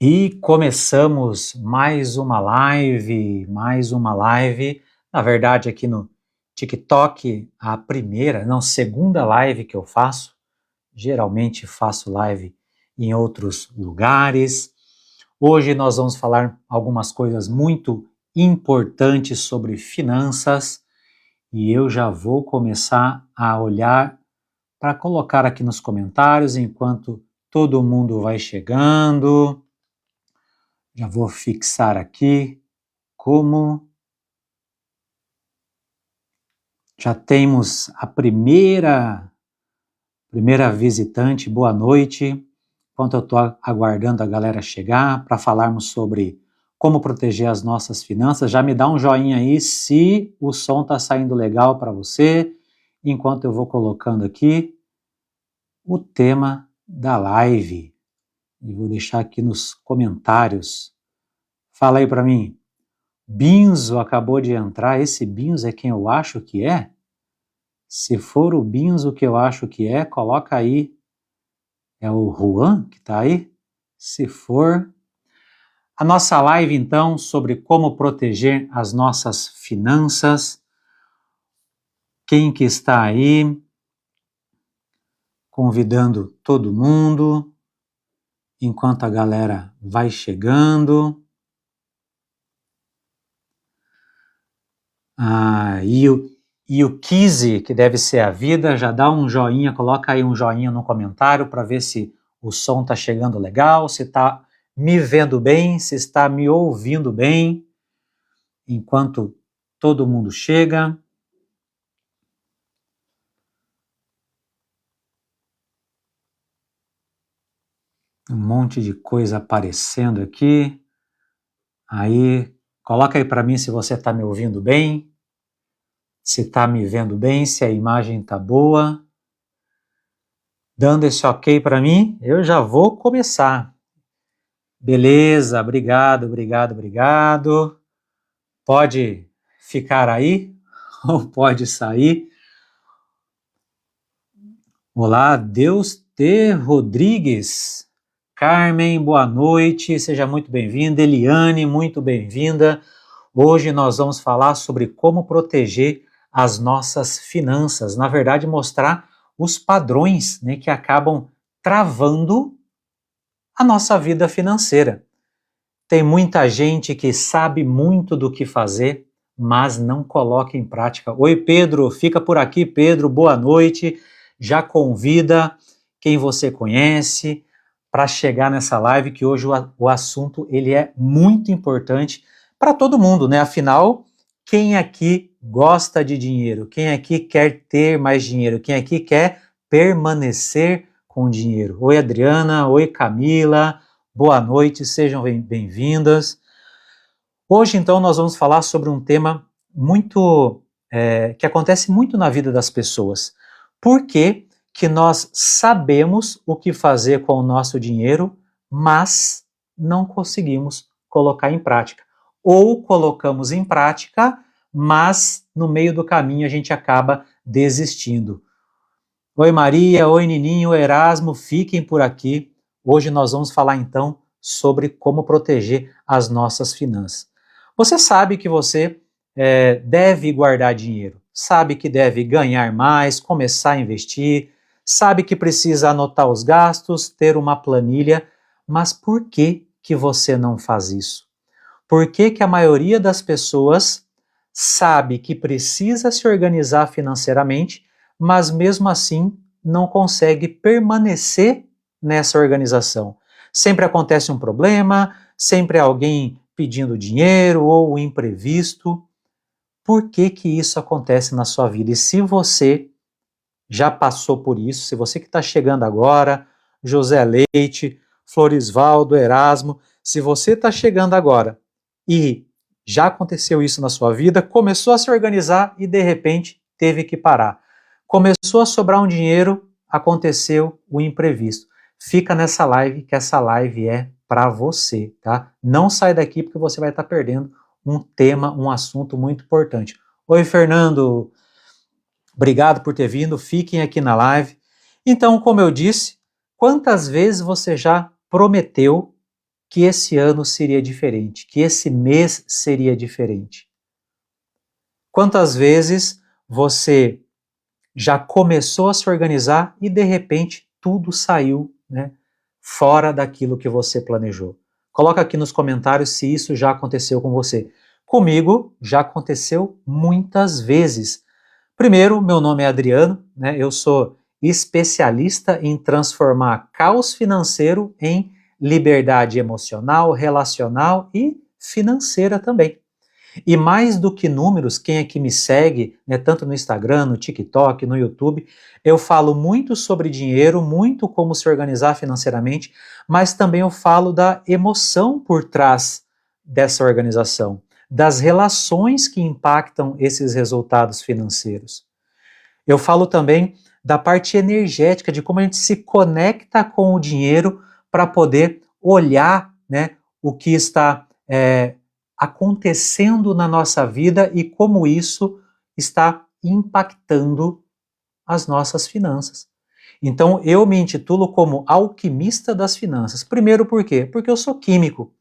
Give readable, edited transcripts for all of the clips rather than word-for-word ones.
E começamos mais uma live, na verdade aqui no TikTok, a segunda live que eu faço. Geralmente faço live em outros lugares. Hoje nós vamos falar algumas coisas muito importantes sobre finanças e eu já vou começar a olhar para colocar aqui nos comentários enquanto todo mundo vai chegando. Já vou fixar aqui como já temos a primeira visitante. Boa noite. Enquanto eu estou aguardando a galera chegar para falarmos sobre como proteger as nossas finanças, já me dá um joinha aí se o som está saindo legal para você, enquanto eu vou colocando aqui o tema da live. E vou deixar aqui nos comentários. Fala aí para mim. Binzo acabou de entrar. Esse Binzo é quem eu acho que é? Se for o Binzo que eu acho que é, coloca aí. É o Juan que está aí? Se for... A nossa live, então, sobre como proteger as nossas finanças. Quem que está aí? Convidando todo mundo. Enquanto a galera vai chegando. E o Kizzy, que deve ser a vida, já dá um joinha, coloca aí um joinha no comentário para ver se o som está chegando legal, se está me vendo bem, se está me ouvindo bem, enquanto todo mundo chega. Um monte de coisa aparecendo aqui. Aí, coloca aí para mim se você está me ouvindo bem, se está me vendo bem, se a imagem está boa. Dando esse ok para mim, eu já vou começar. Beleza, obrigado. Pode ficar aí ou pode sair. Olá, Deus T. Rodrigues. Carmen, boa noite, seja muito bem-vinda. Eliane, muito bem-vinda. Hoje nós vamos falar sobre como proteger as nossas finanças. Na verdade, mostrar os padrões, né, que acabam travando a nossa vida financeira. Tem muita gente que sabe muito do que fazer, mas não coloca em prática. Oi, Pedro, fica por aqui, Pedro, boa noite. Já convida quem você conhece para chegar nessa live, que hoje o assunto ele é muito importante para todo mundo, né? Afinal, quem aqui gosta de dinheiro? Quem aqui quer ter mais dinheiro? Quem aqui quer permanecer com dinheiro? Oi, Adriana, oi, Camila. Boa noite, sejam bem-vindas. Hoje, então, nós vamos falar sobre um tema que acontece muito na vida das pessoas. Por que nós sabemos o que fazer com o nosso dinheiro, mas não conseguimos colocar em prática? Ou colocamos em prática, mas no meio do caminho a gente acaba desistindo. Oi, Maria, oi, Nininho, Erasmo, fiquem por aqui. Hoje nós vamos falar então sobre como proteger as nossas finanças. Você sabe que você deve guardar dinheiro, sabe que deve ganhar mais, começar a investir, sabe que precisa anotar os gastos, ter uma planilha, mas por que você não faz isso? Por que a maioria das pessoas sabe que precisa se organizar financeiramente, mas mesmo assim não consegue permanecer nessa organização? Sempre acontece um problema, sempre alguém pedindo dinheiro ou um imprevisto. Por que isso acontece na sua vida? E se você já passou por isso, se você que está chegando agora, José Leite, Florisvaldo, Erasmo, se você está chegando agora e já aconteceu isso na sua vida, começou a se organizar e de repente teve que parar. Começou a sobrar um dinheiro, aconteceu o imprevisto. Fica nessa live, que essa live é para você, tá? Não sai daqui porque você vai estar perdendo um tema, um assunto muito importante. Oi, Fernando, obrigado por ter vindo, fiquem aqui na live. Então, como eu disse, quantas vezes você já prometeu que esse ano seria diferente, que esse mês seria diferente? Quantas vezes você já começou a se organizar e de repente tudo saiu, né, fora daquilo que você planejou? Coloca aqui nos comentários se isso já aconteceu com você. Comigo já aconteceu muitas vezes. Primeiro, meu nome é Adriano, né, eu sou especialista em transformar caos financeiro em liberdade emocional, relacional e financeira também. E mais do que números, quem aqui me segue, né, tanto no Instagram, no TikTok, no YouTube, eu falo muito sobre dinheiro, muito como se organizar financeiramente, mas também eu falo da emoção por trás dessa organização, das relações que impactam esses resultados financeiros. Eu falo também da parte energética, de como a gente se conecta com o dinheiro para poder olhar, né, o que está acontecendo na nossa vida e como isso está impactando as nossas finanças. Então, eu me intitulo como alquimista das finanças. Primeiro, por quê? Porque eu sou químico.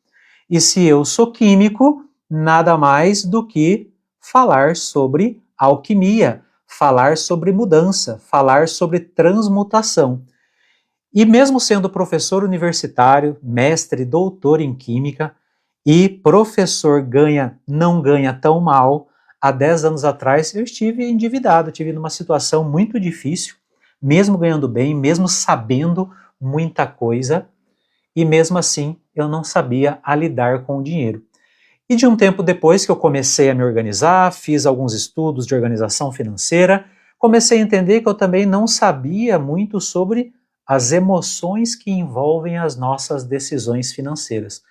E se eu sou químico, nada mais do que falar sobre alquimia, falar sobre mudança, falar sobre transmutação. E mesmo sendo professor universitário, mestre, doutor em química, e professor não ganha tão mal, há 10 anos atrás eu estive endividado, estive numa situação muito difícil, mesmo ganhando bem, mesmo sabendo muita coisa, e mesmo assim eu não sabia lidar com o dinheiro. E de um tempo depois que eu comecei a me organizar, fiz alguns estudos de organização financeira, comecei a entender que eu também não sabia muito sobre as emoções que envolvem as nossas decisões financeiras.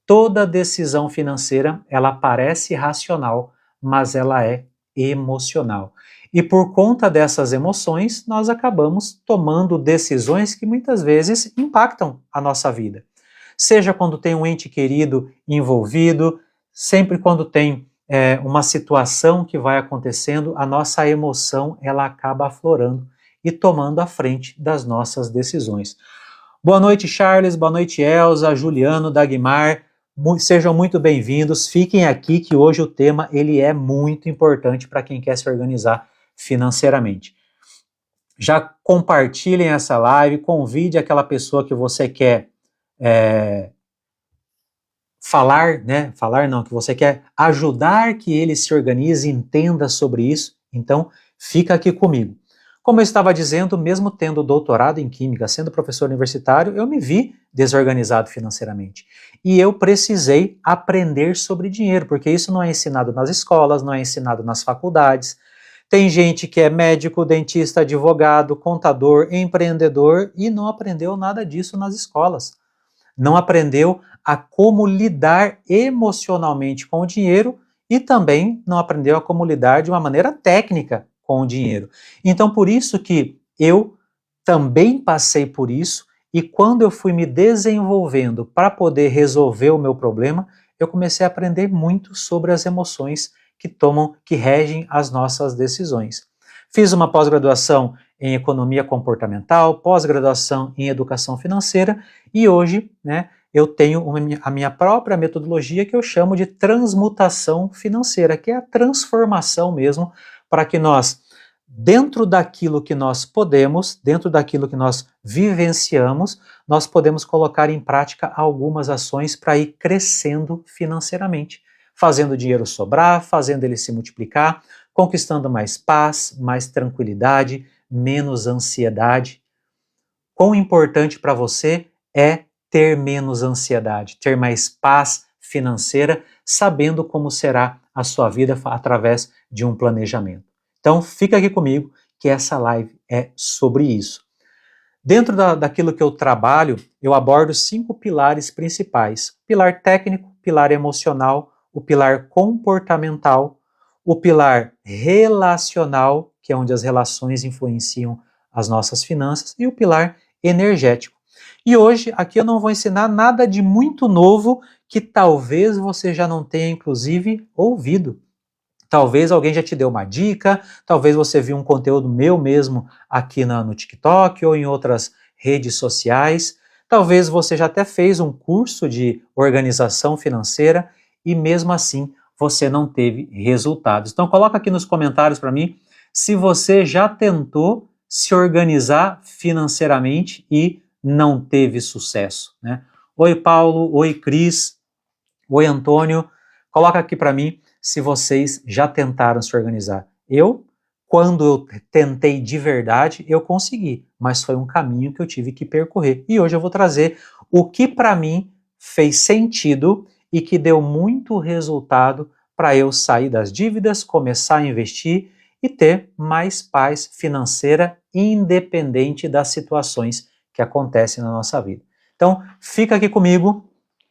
Toda decisão financeira, ela parece racional, mas ela é emocional. E por conta dessas emoções, nós acabamos tomando decisões que muitas vezes impactam a nossa vida. Seja quando tem um ente querido envolvido, sempre quando tem uma situação que vai acontecendo, a nossa emoção ela acaba aflorando e tomando a frente das nossas decisões. Boa noite, Charles, boa noite, Elza, Juliano, Dagmar, sejam muito bem-vindos, fiquem aqui que hoje o tema ele é muito importante para quem quer se organizar financeiramente. Já compartilhem essa live, convide aquela pessoa que você quer que você quer ajudar que ele se organize e entenda sobre isso, então fica aqui comigo. Como eu estava dizendo, mesmo tendo doutorado em Química, sendo professor universitário, eu me vi desorganizado financeiramente. E eu precisei aprender sobre dinheiro, porque isso não é ensinado nas escolas, não é ensinado nas faculdades. Tem gente que é médico, dentista, advogado, contador, empreendedor e não aprendeu nada disso nas escolas. Não aprendeu a como lidar emocionalmente com o dinheiro e também não aprendeu a como lidar de uma maneira técnica com o dinheiro. Então, por isso que eu também passei por isso e quando eu fui me desenvolvendo para poder resolver o meu problema, eu comecei a aprender muito sobre as emoções que regem as nossas decisões. Fiz uma pós-graduação em economia comportamental, pós-graduação em educação financeira e hoje, né, eu tenho a minha própria metodologia que eu chamo de transmutação financeira, que é a transformação mesmo para que nós, dentro daquilo que nós podemos, dentro daquilo que nós vivenciamos, nós podemos colocar em prática algumas ações para ir crescendo financeiramente, fazendo o dinheiro sobrar, fazendo ele se multiplicar, conquistando mais paz, mais tranquilidade, menos ansiedade. Quão importante para você é ter menos ansiedade, ter mais paz financeira, sabendo como será a sua vida através de um planejamento. Então, fica aqui comigo que essa live é sobre isso. Dentro daquilo que eu trabalho, eu abordo 5 pilares principais. Pilar técnico, pilar emocional, o pilar comportamental, o pilar relacional, que é onde as relações influenciam as nossas finanças, e o pilar energético. E hoje, aqui eu não vou ensinar nada de muito novo que talvez você já não tenha, inclusive, ouvido. Talvez alguém já te deu uma dica, talvez você viu um conteúdo meu mesmo aqui no TikTok ou em outras redes sociais. Talvez você já até fez um curso de organização financeira e mesmo assim você não teve resultados. Então coloca aqui nos comentários para mim se você já tentou se organizar financeiramente e não teve sucesso, né? Oi Paulo, oi Cris, oi Antônio, coloca aqui para mim se vocês já tentaram se organizar. Quando eu tentei de verdade, eu consegui, mas foi um caminho que eu tive que percorrer. E hoje eu vou trazer o que para mim fez sentido e que deu muito resultado para eu sair das dívidas, começar a investir e ter mais paz financeira, independente das situações que acontecem na nossa vida. Então, fica aqui comigo,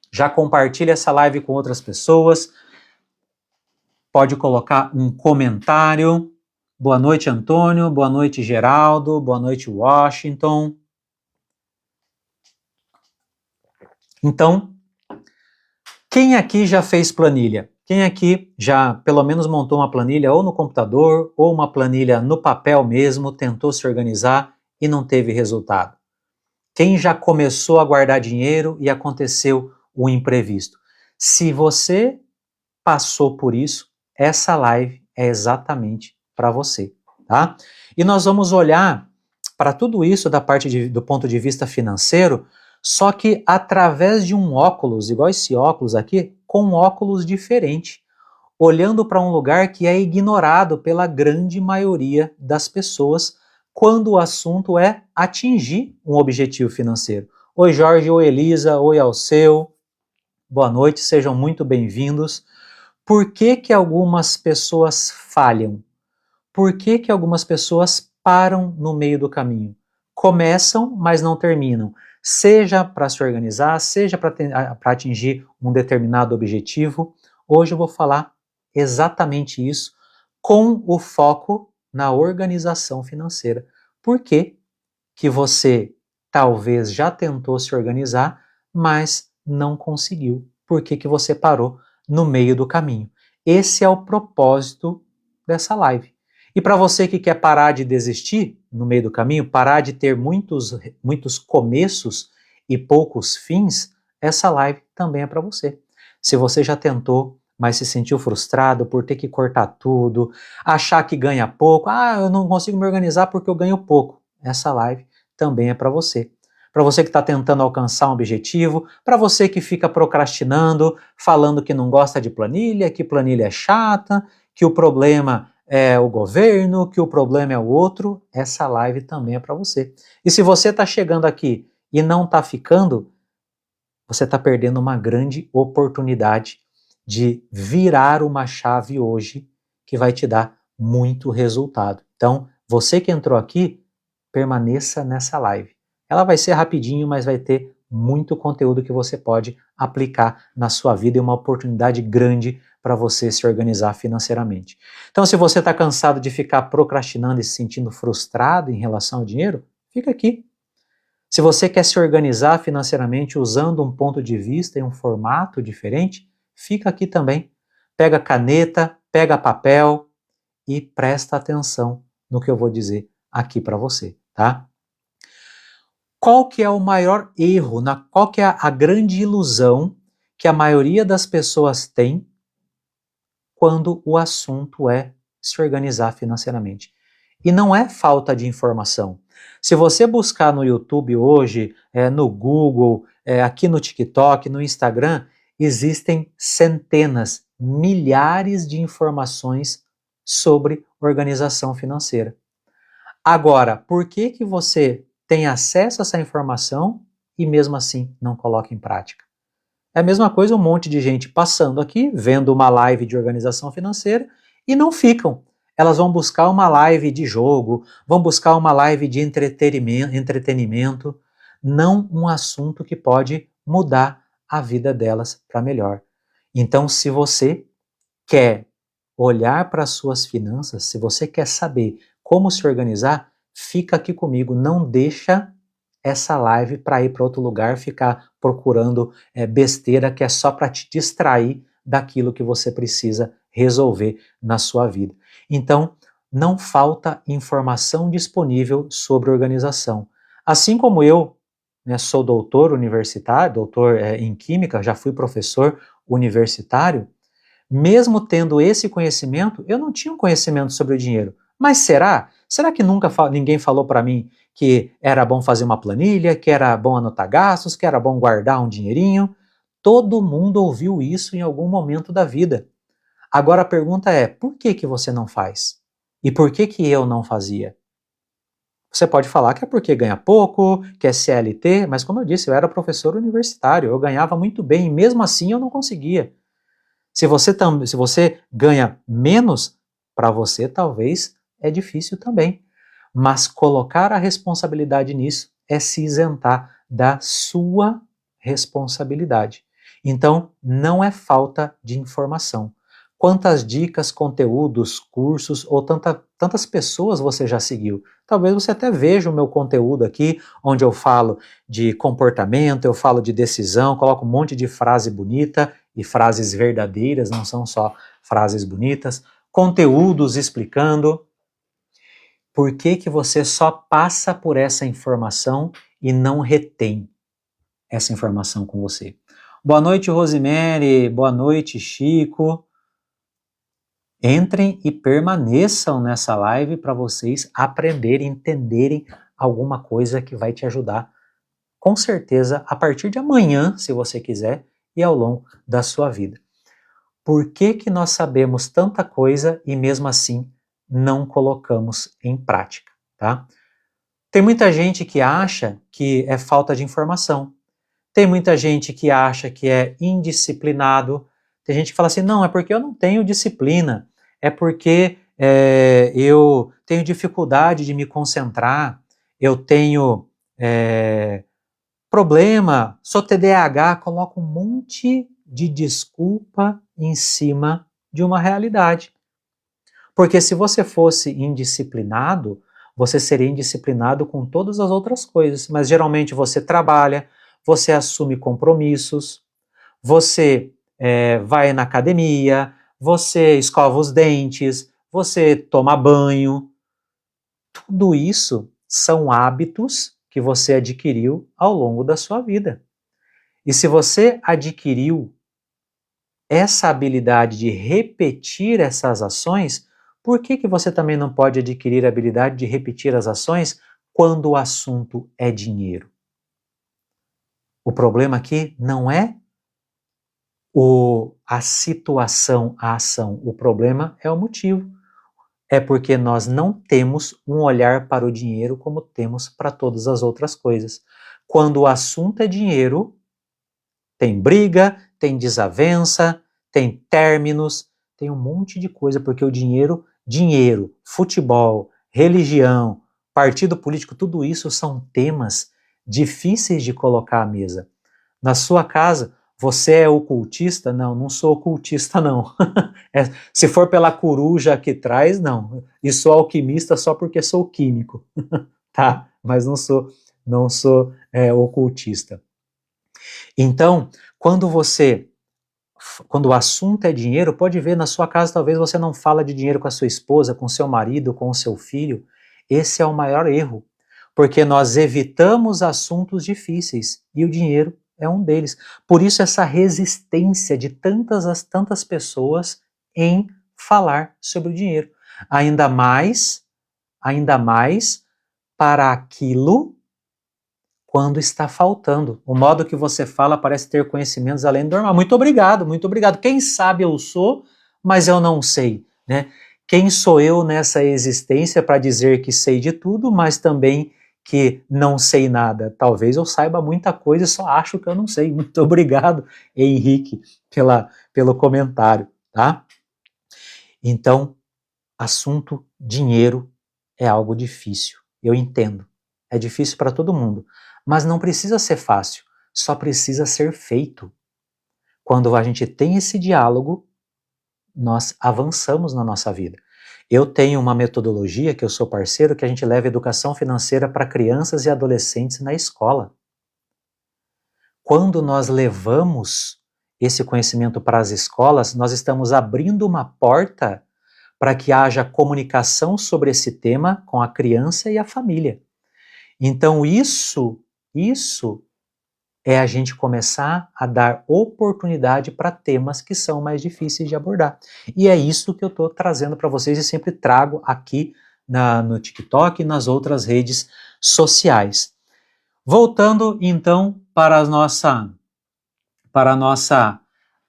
já compartilha essa live com outras pessoas, pode colocar um comentário. Boa noite, Antônio. Boa noite, Geraldo. Boa noite, Washington. Então, quem aqui já fez planilha? Quem aqui já pelo menos montou uma planilha ou no computador ou uma planilha no papel mesmo, tentou se organizar e não teve resultado? Quem já começou a guardar dinheiro e aconteceu o imprevisto? Se você passou por isso, essa live é exatamente para você, tá? E nós vamos olhar para tudo isso do ponto de vista financeiro, só que através de um óculos, igual esse óculos aqui, com um óculos diferente, olhando para um lugar que é ignorado pela grande maioria das pessoas quando o assunto é atingir um objetivo financeiro. Oi Jorge, oi Elisa, oi Alceu, boa noite, sejam muito bem-vindos. Por que que algumas pessoas falham? Por que que algumas pessoas param no meio do caminho? Começam, mas não terminam. Seja para se organizar, seja para atingir um determinado objetivo. Hoje eu vou falar exatamente isso, com o foco na organização financeira. Por que que você talvez já tentou se organizar, mas não conseguiu? Por que que você parou no meio do caminho? Esse é o propósito dessa live. E para você que quer parar de desistir no meio do caminho, parar de ter muitos começos e poucos fins, essa live também é para você. Se você já tentou, mas se sentiu frustrado por ter que cortar tudo, achar que ganha pouco, eu não consigo me organizar porque eu ganho pouco, essa live também é para você. Para você que está tentando alcançar um objetivo, para você que fica procrastinando, falando que não gosta de planilha, que planilha é chata, que o problema é o governo, que o problema é o outro, essa live também é para você. E se você está chegando aqui e não está ficando, você está perdendo uma grande oportunidade de virar uma chave hoje que vai te dar muito resultado. Então, você que entrou aqui, permaneça nessa live. Ela vai ser rapidinho, mas vai ter muito conteúdo que você pode aplicar na sua vida e uma oportunidade grande para você se organizar financeiramente. Então, se você está cansado de ficar procrastinando e se sentindo frustrado em relação ao dinheiro, fica aqui. Se você quer se organizar financeiramente usando um ponto de vista e um formato diferente, fica aqui também. Pega caneta, pega papel e presta atenção no que eu vou dizer aqui para você, tá? Qual que é o maior erro, qual que é a grande ilusão que a maioria das pessoas tem quando o assunto é se organizar financeiramente? E não é falta de informação. Se você buscar no YouTube hoje, no Google, aqui no TikTok, no Instagram, existem centenas, milhares de informações sobre organização financeira. Agora, por que que você tem acesso a essa informação e mesmo assim não coloca em prática? É a mesma coisa um monte de gente passando aqui, vendo uma live de organização financeira e não ficam. Elas vão buscar uma live de jogo, vão buscar uma live de entretenimento, não um assunto que pode mudar a vida delas para melhor. Então, se você quer olhar para as suas finanças, se você quer saber como se organizar, fica aqui comigo, não deixa essa live para ir para outro lugar, ficar procurando besteira que é só para te distrair daquilo que você precisa resolver na sua vida. Então, não falta informação disponível sobre organização. Assim como eu né, sou doutor universitário, doutor em química, já fui professor universitário, mesmo tendo esse conhecimento, eu não tinha um conhecimento sobre o dinheiro. Mas será? Será que nunca ninguém falou para mim que era bom fazer uma planilha, que era bom anotar gastos, que era bom guardar um dinheirinho? Todo mundo ouviu isso em algum momento da vida. Agora a pergunta é, por que que você não faz? E por que que eu não fazia? Você pode falar que é porque ganha pouco, que é CLT, mas como eu disse, eu era professor universitário, eu ganhava muito bem e mesmo assim eu não conseguia. Se você ganha menos, para você talvez é difícil também. Mas colocar a responsabilidade nisso é se isentar da sua responsabilidade. Então, não é falta de informação. Quantas dicas, conteúdos, cursos ou tantas pessoas você já seguiu? Talvez você até veja o meu conteúdo aqui, onde eu falo de comportamento, eu falo de decisão, coloco um monte de frase bonita e frases verdadeiras, não são só frases bonitas, conteúdos explicando. Por que que você só passa por essa informação e não retém essa informação com você? Boa noite, Rosemary. Boa noite, Chico. Entrem e permaneçam nessa live para vocês aprenderem, entenderem alguma coisa que vai te ajudar, com certeza, a partir de amanhã, se você quiser, e ao longo da sua vida. Por que que nós sabemos tanta coisa e mesmo assim não colocamos em prática, tá? Tem muita gente que acha que é falta de informação. Tem muita gente que acha que é indisciplinado. Tem gente que fala assim, não, é porque eu não tenho disciplina. É porque eu tenho dificuldade de me concentrar. Eu tenho problema, sou TDAH. Coloca um monte de desculpa em cima de uma realidade. Porque se você fosse indisciplinado, você seria indisciplinado com todas as outras coisas. Mas geralmente você trabalha, você assume compromissos, você vai na academia, você escova os dentes, você toma banho. Tudo isso são hábitos que você adquiriu ao longo da sua vida. E se você adquiriu essa habilidade de repetir essas ações, por que que você também não pode adquirir a habilidade de repetir as ações quando o assunto é dinheiro? O problema aqui não é a situação, a ação. O problema é o motivo. É porque nós não temos um olhar para o dinheiro como temos para todas as outras coisas. Quando o assunto é dinheiro, tem briga, tem desavença, tem términos, tem um monte de coisa, porque o dinheiro, futebol, religião, partido político, tudo isso são temas difíceis de colocar à mesa. Na sua casa, você é ocultista? Não, não sou ocultista não. Se for pela coruja aqui atrás, não. E sou alquimista só porque sou químico, tá? Mas não sou ocultista. Então, quando o assunto é dinheiro, pode ver na sua casa, talvez você não fala de dinheiro com a sua esposa, com seu marido, com o seu filho. Esse é o maior erro, porque nós evitamos assuntos difíceis e o dinheiro é um deles. Por isso essa resistência de tantas pessoas em falar sobre o dinheiro. Ainda mais para aquilo quando está faltando. O modo que você fala parece ter conhecimentos além do normal. Muito obrigado, muito obrigado. Quem sabe eu sou, mas eu não sei, né? Quem sou eu nessa existência para dizer que sei de tudo, mas também que não sei nada? Talvez eu saiba muita coisa e só acho que eu não sei. Muito obrigado, Henrique, pelo comentário, tá? Então, assunto dinheiro é algo difícil. Eu entendo. É difícil para todo mundo. Mas não precisa ser fácil, só precisa ser feito. Quando a gente tem esse diálogo, nós avançamos na nossa vida. Eu tenho uma metodologia, que eu sou parceiro, que a gente leva educação financeira para crianças e adolescentes na escola. Quando nós levamos esse conhecimento para as escolas, nós estamos abrindo uma porta para que haja comunicação sobre esse tema com a criança e a família. Então isso Isso é a gente começar a dar oportunidade para temas que são mais difíceis de abordar. E é isso que eu estou trazendo para vocês e sempre trago aqui no TikTok e nas outras redes sociais. Voltando então para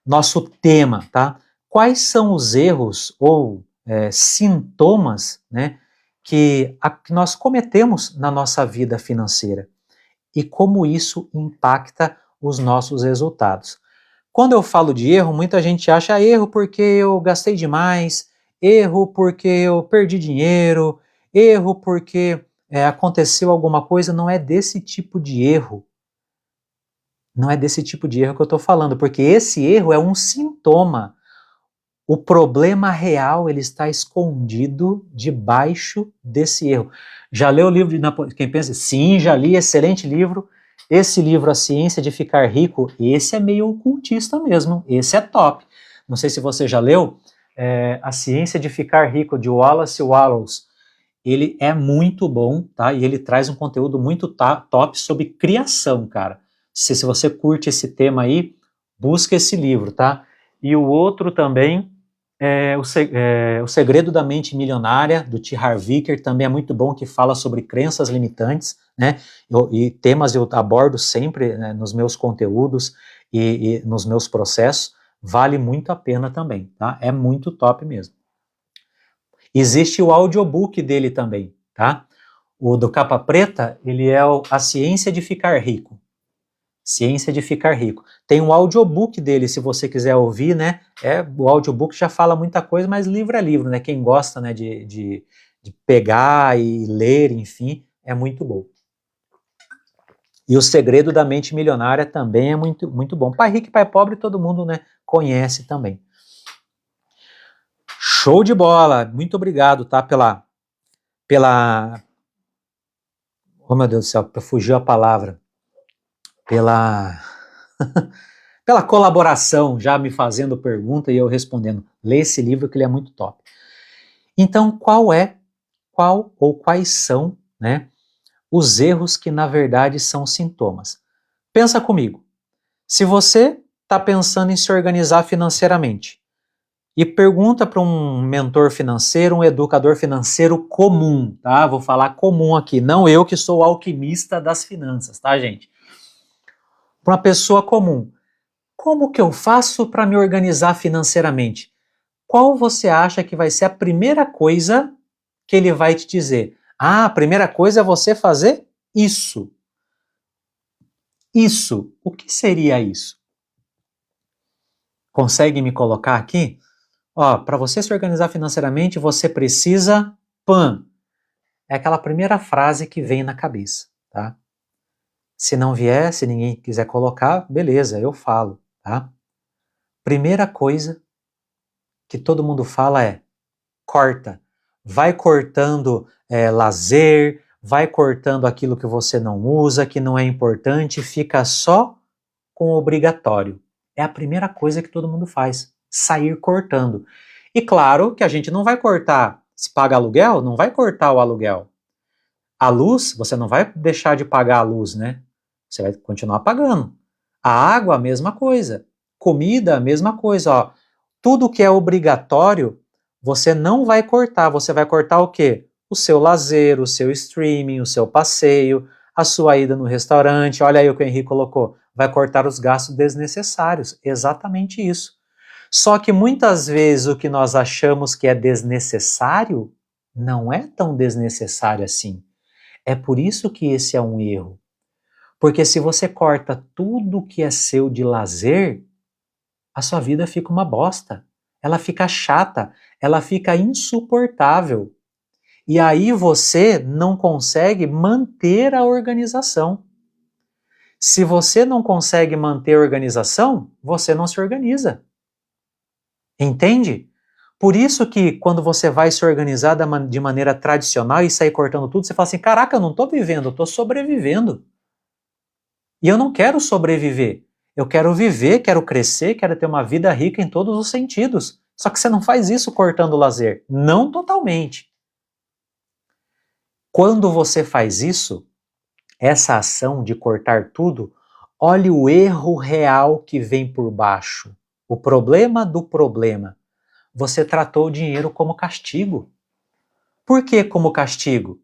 nosso tema, tá? Quais são os erros ou sintomas, né, que nós cometemos na nossa vida financeira e como isso impacta os nossos resultados? Quando eu falo de erro, muita gente acha erro porque eu gastei demais, erro porque eu perdi dinheiro, erro porque aconteceu alguma coisa. Não é desse tipo de erro. Não é desse tipo de erro que eu estou falando, porque esse erro é um sintoma. O problema real, ele está escondido debaixo desse erro. Já leu o livro de Napoleão? Quem pensa, sim, já li, excelente livro. Esse livro, A Ciência de Ficar Rico, esse é meio ocultista mesmo, esse é top. Não sei se você já leu, A Ciência de Ficar Rico, de Wallace Wattles. Ele é muito bom, tá? E ele traz um conteúdo muito top sobre criação, cara. Se você curte esse tema aí, busca esse livro, tá? E o outro também O Segredo da Mente Milionária, do T. Harv Eker, também é muito bom, que fala sobre crenças limitantes, né? E temas eu abordo sempre, né, nos meus conteúdos e nos meus processos. Vale muito a pena também, tá? É muito top mesmo. Existe o audiobook dele também, tá? O do Capa Preta, ele é A Ciência de Ficar Rico. Ciência de Ficar Rico. Tem um audiobook dele, se você quiser ouvir, né? O audiobook já fala muita coisa, mas livro é livro, né? Quem gosta, né, de pegar e ler, enfim, é muito bom. E O Segredo da Mente Milionária também é muito, muito bom. Pai Rico e Pai Pobre, todo mundo, né, conhece também. Show de bola! Muito obrigado, tá? Oh, meu Deus do céu, fugiu a palavra. Pela colaboração, já me fazendo pergunta e eu respondendo. Lê esse livro que ele é muito top. Então, quais são, né, os erros que na verdade são sintomas? Pensa comigo. Se você está pensando em se organizar financeiramente e pergunta para um mentor financeiro, um educador financeiro comum, tá? Vou falar comum aqui, não eu que sou o alquimista das finanças, tá, gente? Para uma pessoa comum, como que eu faço para me organizar financeiramente? Qual você acha que vai ser a primeira coisa que ele vai te dizer? Ah, a primeira coisa é você fazer isso. Isso. O que seria isso? Consegue me colocar aqui? Ó, para você se organizar financeiramente, você precisa PAN. É aquela primeira frase que vem na cabeça, tá? Se não vier, se ninguém quiser colocar, beleza, eu falo, tá? Primeira coisa que todo mundo fala é: corta. Vai cortando lazer, vai cortando aquilo que você não usa, que não é importante, fica só com o obrigatório. É a primeira coisa que todo mundo faz, sair cortando. E claro que a gente não vai cortar, se paga aluguel, não vai cortar o aluguel. A luz, você não vai deixar de pagar a luz, né? Você vai continuar pagando. A água, a mesma coisa. Comida, a mesma coisa. Ó. Tudo que é obrigatório, você não vai cortar. Você vai cortar o quê? O seu lazer, o seu streaming, o seu passeio, a sua ida no restaurante. Olha aí o que o Henrique colocou. Vai cortar os gastos desnecessários. Exatamente isso. Só que muitas vezes o que nós achamos que é desnecessário não é tão desnecessário assim. É por isso que esse é um erro. Porque se você corta tudo que é seu de lazer, a sua vida fica uma bosta. Ela fica chata, ela fica insuportável. E aí você não consegue manter a organização. Se você não consegue manter a organização, você não se organiza. Entende? Por isso que quando você vai se organizar de maneira tradicional e sair cortando tudo, você fala assim, caraca, eu não estou vivendo, eu estou sobrevivendo. E eu não quero sobreviver. Eu quero viver, quero crescer, quero ter uma vida rica em todos os sentidos. Só que você não faz isso cortando o lazer. Não totalmente. Quando você faz isso, essa ação de cortar tudo, olhe o erro real que vem por baixo. O problema do problema. Você tratou o dinheiro como castigo. Por que como castigo?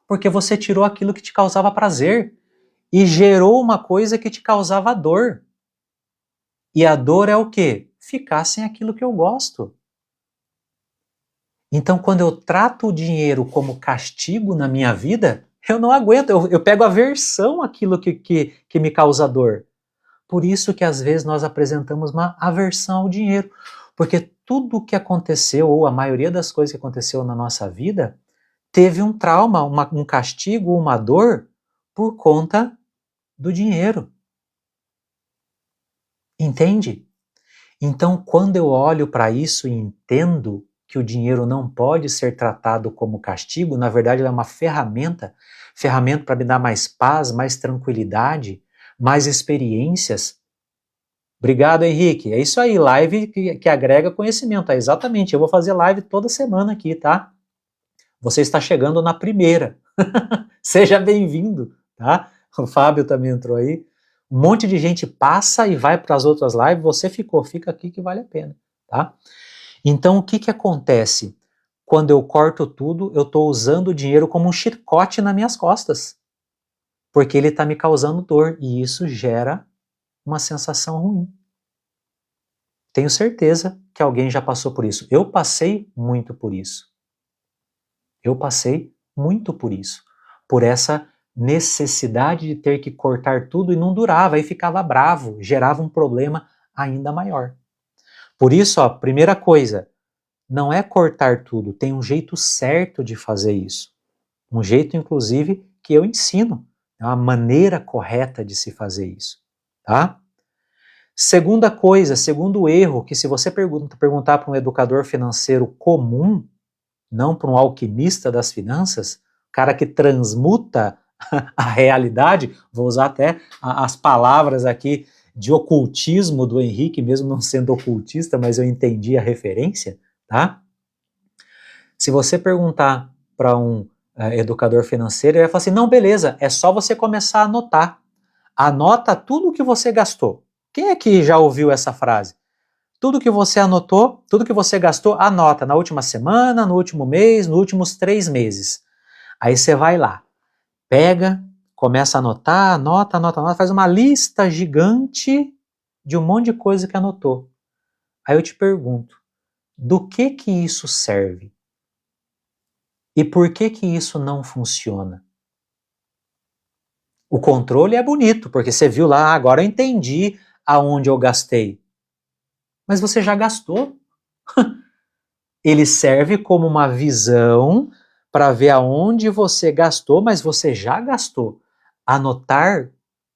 Porque você tirou aquilo que te causava prazer e gerou uma coisa que te causava dor. E a dor é o quê? Ficar sem aquilo que eu gosto. Então, quando eu trato o dinheiro como castigo na minha vida, eu não aguento, eu pego aversão àquilo que me causa dor. Por isso que às vezes nós apresentamos uma aversão ao dinheiro, porque tudo o que aconteceu, ou a maioria das coisas que aconteceu na nossa vida, teve um trauma, um castigo, uma dor, por conta do dinheiro. Entende? Então, quando eu olho para isso e entendo que o dinheiro não pode ser tratado como castigo, na verdade, ele é uma ferramenta para me dar mais paz, mais tranquilidade, mais experiências. Obrigado, Henrique. É isso aí, live que agrega conhecimento. É exatamente, eu vou fazer live toda semana aqui, tá? Você está chegando na primeira. Seja bem-vindo, tá? O Fábio também entrou aí. Um monte de gente passa e vai para as outras lives, você fica aqui que vale a pena, tá? Então, o que acontece? Quando eu corto tudo, eu estou usando o dinheiro como um chicote nas minhas costas, porque ele está me causando dor, e isso gera uma sensação ruim. Tenho certeza que alguém já passou por isso. Eu passei muito por isso. Eu passei muito por isso. Por essa necessidade de ter que cortar tudo e não durava, aí ficava bravo, gerava um problema ainda maior. Por isso, ó, primeira coisa, não é cortar tudo, tem um jeito certo de fazer isso. Um jeito, inclusive, que eu ensino. É uma maneira correta de se fazer isso. Tá? Segunda coisa, segundo erro, que se você perguntar para um educador financeiro comum, não para um alquimista das finanças, cara que transmuta a realidade, vou usar até as palavras aqui de ocultismo do Henrique, mesmo não sendo ocultista, mas eu entendi a referência, tá? Se você perguntar para um educador financeiro, ele vai falar assim, não, beleza, é só você começar a anotar. Anota tudo o que você gastou. Quem aqui já ouviu essa frase? Tudo que você anotou, tudo que você gastou, anota na última semana, no último mês, nos últimos 3 meses. Aí você vai lá, pega, começa a anotar, anota, faz uma lista gigante de um monte de coisa que anotou. Aí eu te pergunto, do que isso serve? E por que isso não funciona? O controle é bonito, porque você viu lá, agora eu entendi aonde eu gastei. Mas você já gastou. Ele serve como uma visão para ver aonde você gastou, mas você já gastou. Anotar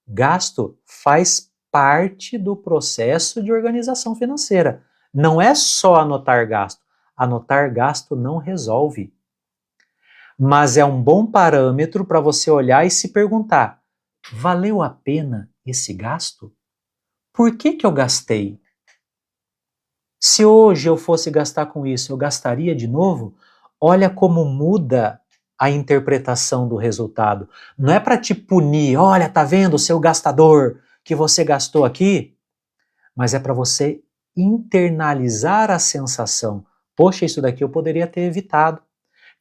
gasto faz parte do processo de organização financeira. Não é só anotar gasto. Anotar gasto não resolve. Mas é um bom parâmetro para você olhar e se perguntar: valeu a pena esse gasto? Por que eu gastei? Se hoje eu fosse gastar com isso, eu gastaria de novo? Olha como muda a interpretação do resultado. Não é para te punir, olha, tá vendo, seu gastador, que você gastou aqui? Mas é para você internalizar a sensação. Poxa, isso daqui eu poderia ter evitado.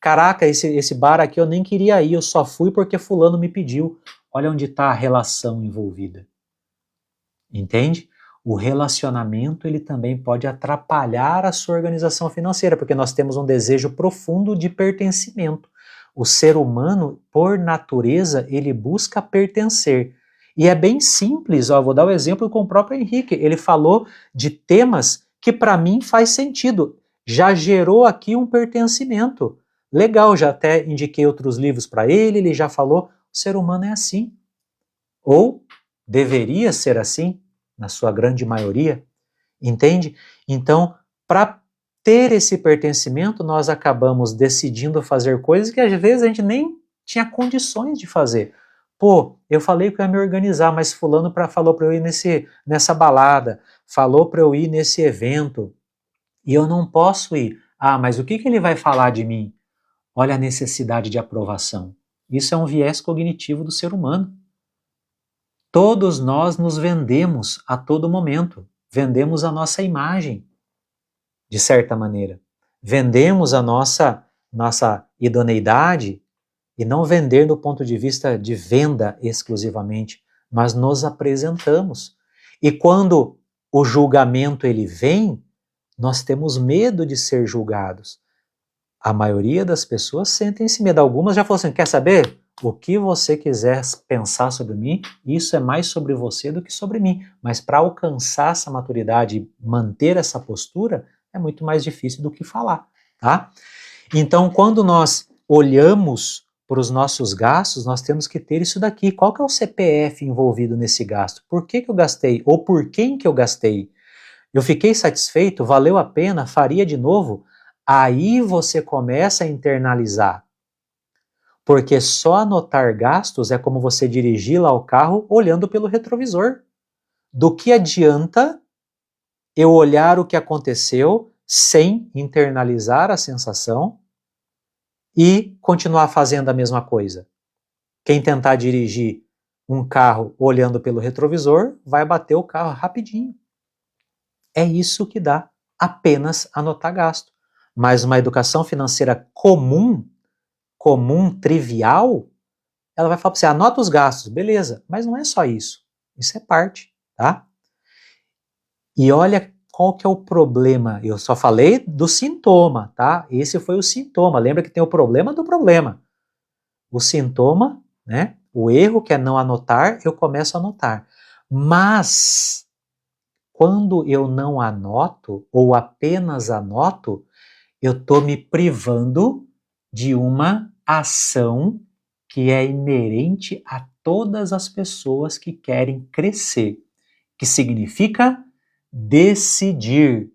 Caraca, esse bar aqui eu nem queria ir, eu só fui porque fulano me pediu. Olha onde está a relação envolvida. Entende? O relacionamento ele também pode atrapalhar a sua organização financeira, porque nós temos um desejo profundo de pertencimento. O ser humano, por natureza, ele busca pertencer. E é bem simples, ó, vou dar o exemplo com o próprio Henrique. Ele falou de temas que para mim faz sentido. Já gerou aqui um pertencimento. Legal, já até indiquei outros livros para ele já falou, o ser humano é assim. Ou deveria ser assim, na sua grande maioria, entende? Então, para ter esse pertencimento, nós acabamos decidindo fazer coisas que às vezes a gente nem tinha condições de fazer. Pô, eu falei que eu ia me organizar, mas fulano falou para eu ir nessa balada, falou para eu ir nesse evento, e eu não posso ir. Ah, mas o que ele vai falar de mim? Olha a necessidade de aprovação. Isso é um viés cognitivo do ser humano. Todos nós nos vendemos a todo momento. Vendemos a nossa imagem, de certa maneira. Vendemos a nossa idoneidade, e não vender do ponto de vista de venda exclusivamente, mas nos apresentamos. E quando o julgamento ele vem, nós temos medo de ser julgados. A maioria das pessoas sentem esse medo. Algumas já falam assim, quer saber? O que você quiser pensar sobre mim, isso é mais sobre você do que sobre mim. Mas para alcançar essa maturidade e manter essa postura, é muito mais difícil do que falar, tá? Então, quando nós olhamos para os nossos gastos, nós temos que ter isso daqui. Qual que é o CPF envolvido nesse gasto? Por que eu gastei? Ou por quem que eu gastei? Eu fiquei satisfeito? Valeu a pena? Faria de novo? Aí você começa a internalizar. Porque só anotar gastos é como você dirigir lá o carro olhando pelo retrovisor. Do que adianta eu olhar o que aconteceu sem internalizar a sensação e continuar fazendo a mesma coisa? Quem tentar dirigir um carro olhando pelo retrovisor vai bater o carro rapidinho. É isso que dá apenas anotar gasto. Mas uma educação financeira comum, trivial, ela vai falar para você, anota os gastos, beleza, mas não é só isso. Isso é parte, tá? E olha qual que é o problema. Eu só falei do sintoma, tá? Esse foi o sintoma. Lembra que tem o problema do problema. O sintoma, né? O erro que é não anotar, eu começo a anotar. Mas quando eu não anoto ou apenas anoto, eu estou me privando de uma ação que é inerente a todas as pessoas que querem crescer, que significa decidir.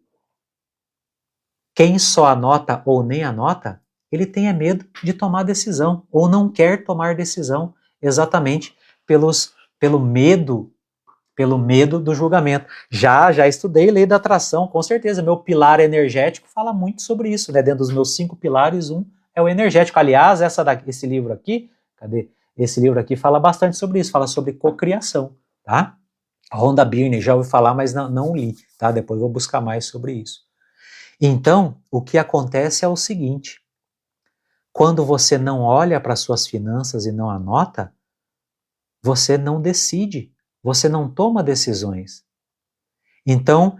Quem só anota ou nem anota, ele tem medo de tomar decisão ou não quer tomar decisão, exatamente pelo medo do julgamento. Já estudei lei da atração, com certeza. Meu pilar energético fala muito sobre isso, né? Dentro dos meus 5 pilares, um é o energético. Aliás, esse livro aqui, cadê? Esse livro aqui fala bastante sobre isso, fala sobre cocriação, tá? Rhonda Byrne, já ouvi falar, mas não li, tá? Depois vou buscar mais sobre isso. Então, o que acontece é o seguinte: quando você não olha para suas finanças e não anota, você não decide. Você não toma decisões. Então,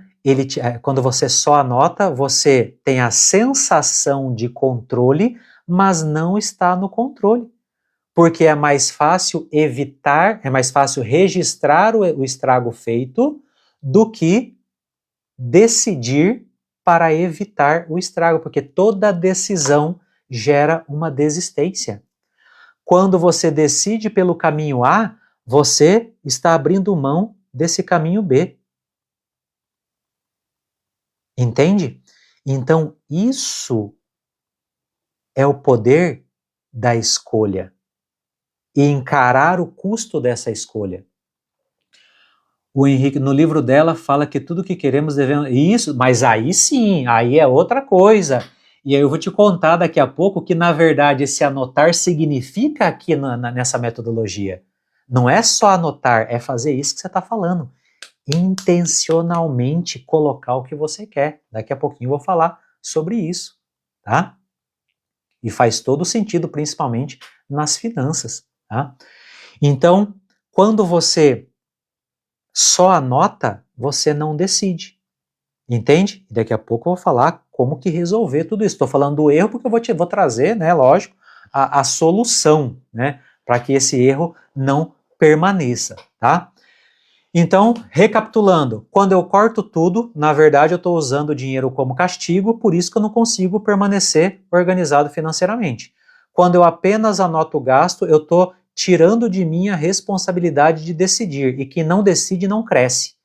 quando você só anota, você tem a sensação de controle, mas não está no controle. Porque é mais fácil evitar, é mais fácil registrar o estrago feito do que decidir para evitar o estrago, porque toda decisão gera uma desistência. Quando você decide pelo caminho A, você está abrindo mão desse caminho B. Entende? Então, isso é o poder da escolha. E encarar o custo dessa escolha. O Henrique, no livro dela, fala que tudo que queremos devemos... Isso, mas aí sim, aí é outra coisa. E aí eu vou te contar daqui a pouco que, na verdade, esse anotar significa aqui nessa metodologia. Não é só anotar, é fazer isso que você está falando. Intencionalmente colocar o que você quer. Daqui a pouquinho eu vou falar sobre isso, tá? E faz todo sentido, principalmente nas finanças, tá? Então, quando você só anota, você não decide, entende? Daqui a pouco eu vou falar como que resolver tudo isso. Estou falando do erro porque eu vou trazer, né, lógico, a solução, né, para que esse erro não permaneça, tá? Então, recapitulando, quando eu corto tudo, na verdade eu estou usando o dinheiro como castigo, por isso que eu não consigo permanecer organizado financeiramente. Quando eu apenas anoto o gasto, eu estou tirando de mim a responsabilidade de decidir, e quem não decide não cresce.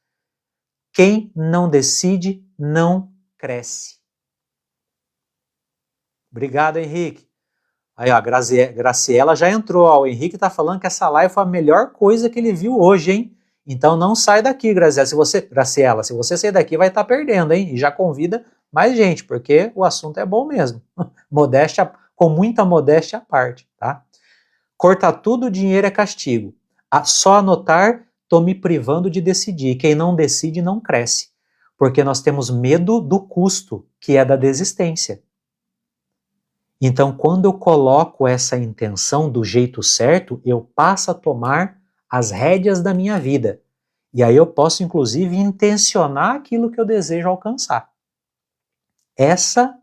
Quem não decide não cresce. Obrigado, Henrique. Aí, ó, a Graciela já entrou, ó, o Henrique está falando que essa live foi a melhor coisa que ele viu hoje, hein? Então não sai daqui, Graciela, se você sair daqui vai estar perdendo, hein? E já convida mais gente, porque o assunto é bom mesmo. Modéstia, com muita modéstia à parte, tá? Cortar tudo, dinheiro é castigo. Só anotar, estou me privando de decidir. Quem não decide não cresce. Porque nós temos medo do custo, que é da desistência. Então, quando eu coloco essa intenção do jeito certo, eu passo a tomar as rédeas da minha vida. E aí eu posso, inclusive, intencionar aquilo que eu desejo alcançar. Essa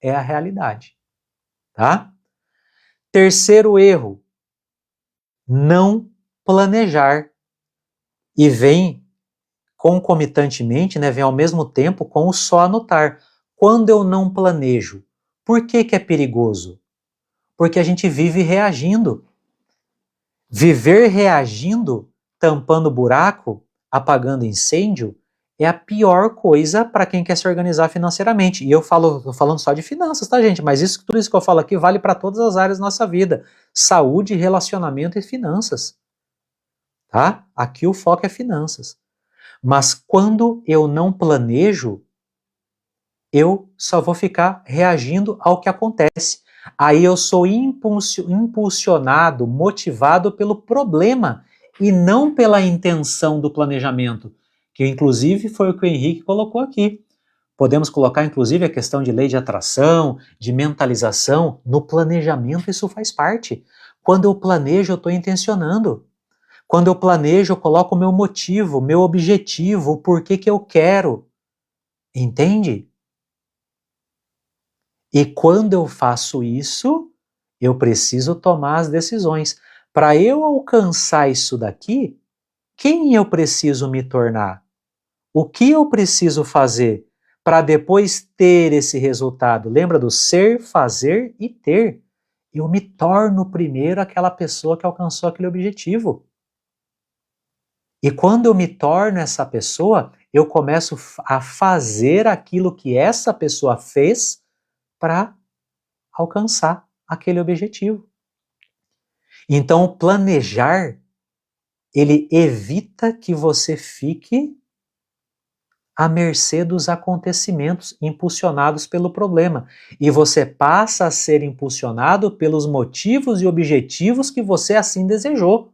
é a realidade. Tá? Terceiro erro, não planejar. E vem concomitantemente, né, vem ao mesmo tempo com o só anotar. Quando eu não planejo, por que que é perigoso? Porque a gente vive reagindo. Viver reagindo, tampando buraco, apagando incêndio, é a pior coisa para quem quer se organizar financeiramente. E eu tô falando só de finanças, tá, gente? Mas tudo isso que eu falo aqui vale para todas as áreas da nossa vida. Saúde, relacionamento e finanças. Tá? Aqui o foco é finanças. Mas quando eu não planejo, eu só vou ficar reagindo ao que acontece. Aí eu sou impulsionado, motivado pelo problema e não pela intenção do planejamento, que inclusive foi o que o Henrique colocou aqui. Podemos colocar inclusive a questão de lei de atração, de mentalização, no planejamento isso faz parte. Quando eu planejo, eu estou intencionando. Quando eu planejo, eu coloco o meu motivo, meu objetivo, o porquê que eu quero. Entende? E quando eu faço isso, eu preciso tomar as decisões. Para eu alcançar isso daqui, quem eu preciso me tornar? O que eu preciso fazer para depois ter esse resultado? Lembra do ser, fazer e ter. Eu me torno primeiro aquela pessoa que alcançou aquele objetivo. E quando eu me torno essa pessoa, eu começo a fazer aquilo que essa pessoa fez para alcançar aquele objetivo. Então, planejar, ele evita que você fique à mercê dos acontecimentos impulsionados pelo problema. E você passa a ser impulsionado pelos motivos e objetivos que você assim desejou.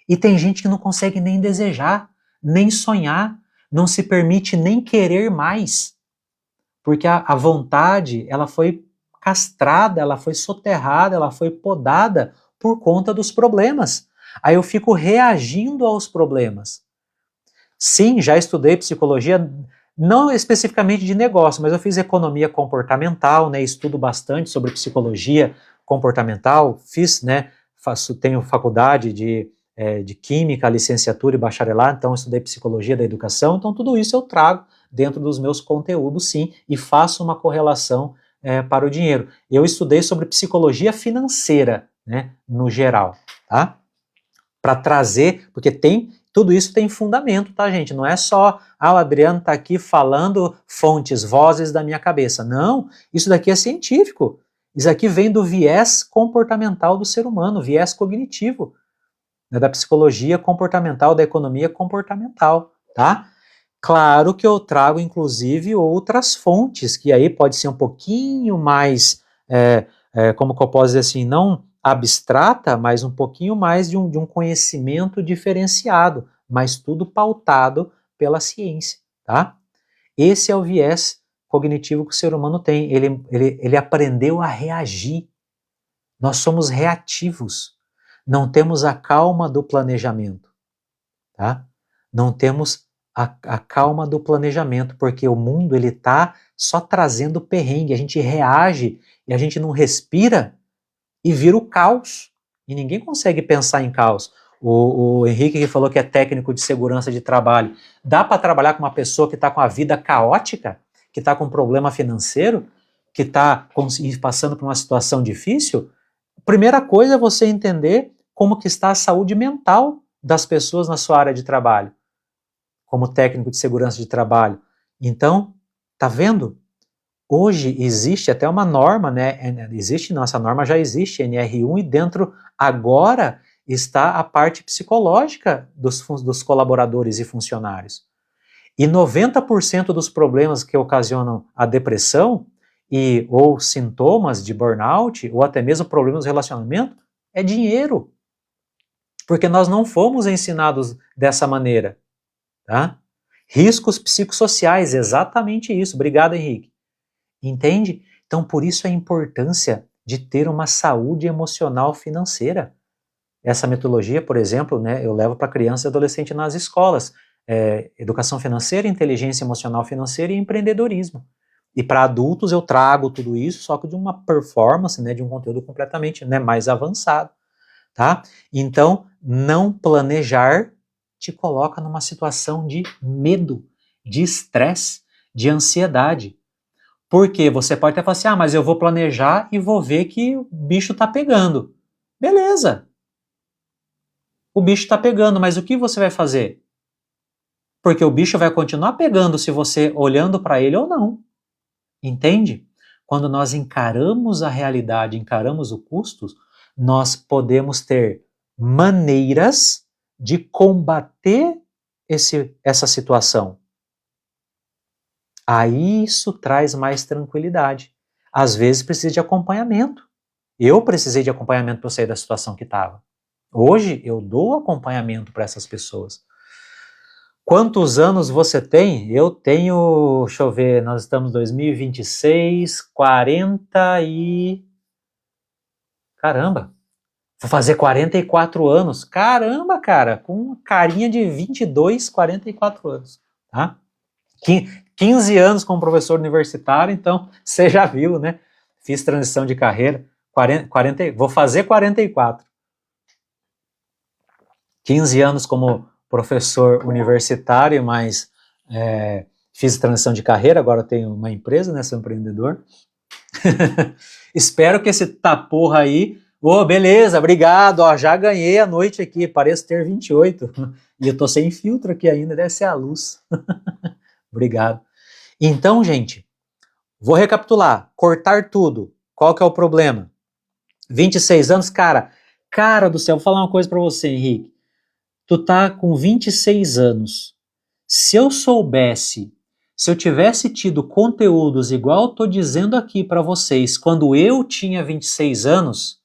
E tem gente que não consegue nem desejar, nem sonhar, não se permite nem querer mais. Porque a vontade, ela foi castrada, ela foi soterrada, ela foi podada por conta dos problemas. Aí eu fico reagindo aos problemas. Sim, já estudei psicologia, não especificamente de negócio, mas eu fiz economia comportamental, né, estudo bastante sobre psicologia comportamental, tenho faculdade de química, licenciatura e bacharelado, então eu estudei psicologia da educação, então tudo isso eu trago dentro dos meus conteúdos, sim, e faço uma correlação para o dinheiro. Eu estudei sobre psicologia financeira, né, no geral, tá? Para trazer, porque tudo isso tem fundamento, tá, gente? Não é só, o Adriano está aqui falando fontes, vozes da minha cabeça. Não, isso daqui é científico. Isso aqui vem do viés comportamental do ser humano, viés cognitivo, né, da psicologia comportamental, da economia comportamental, tá? Claro que eu trago, inclusive, outras fontes, que aí pode ser um pouquinho mais, como que eu posso dizer assim, não abstrata, mas um pouquinho mais de um conhecimento diferenciado, mas tudo pautado pela ciência, tá? Esse é o viés cognitivo que o ser humano tem, ele aprendeu a reagir. Nós somos reativos, não temos a calma do planejamento, tá? Não temos a calma do planejamento, porque o mundo ele está só trazendo perrengue, a gente reage e a gente não respira e vira o caos. E ninguém consegue pensar em caos. O Henrique que falou que é técnico de segurança de trabalho. Dá para trabalhar com uma pessoa que está com a vida caótica, que está com um problema financeiro, que está passando por uma situação difícil? Primeira coisa é você entender como que está a saúde mental das pessoas na sua área de trabalho, como técnico de segurança de trabalho. Então, tá vendo? Hoje existe até uma norma, né? Essa norma já existe, NR1, e dentro agora está a parte psicológica dos colaboradores e funcionários. E 90% dos problemas que ocasionam a depressão ou sintomas de burnout, ou até mesmo problemas de relacionamento, é dinheiro. Porque nós não fomos ensinados dessa maneira. Tá? Riscos psicossociais, exatamente isso. Obrigado, Henrique. Entende? Então, por isso a importância de ter uma saúde emocional financeira. Essa metodologia, por exemplo, né, eu levo para criança e adolescente nas escolas. Educação financeira, inteligência emocional financeira e empreendedorismo. E para adultos eu trago tudo isso, só que de uma performance, né, de um conteúdo completamente, né, mais avançado. Tá? Então, não planejar te coloca numa situação de medo, de estresse, de ansiedade. Porque você pode até falar assim, mas eu vou planejar e vou ver que o bicho tá pegando. Beleza. O bicho tá pegando, mas o que você vai fazer? Porque o bicho vai continuar pegando se você olhando para ele ou não. Entende? Quando nós encaramos a realidade, encaramos o custo, nós podemos ter maneiras de combater essa situação. Aí isso traz mais tranquilidade. Às vezes precisa de acompanhamento. Eu precisei de acompanhamento para eu sair da situação que estava. Hoje eu dou acompanhamento para essas pessoas. Quantos anos você tem? Eu tenho, deixa eu ver, nós estamos em 2026, 40 e... Caramba! Vou fazer 44 anos. Caramba, cara, com carinha de 22, 44 anos, tá? 15 anos como professor universitário, então você já viu, né? Fiz transição de carreira, 40, vou fazer 44. 15 anos como professor universitário, mas fiz transição de carreira, agora tenho uma empresa, né? Sou empreendedor. Espero que esse taporra aí... beleza, obrigado, já ganhei a noite aqui, pareço ter 28. E eu tô sem filtro aqui ainda, deve ser a luz. Obrigado. Então, gente, vou recapitular. Cortar tudo. Qual que é o problema? 26 anos, cara do céu, vou falar uma coisa pra você, Henrique. Tu tá com 26 anos. Se eu tivesse tido conteúdos igual eu tô dizendo aqui pra vocês, quando eu tinha 26 anos,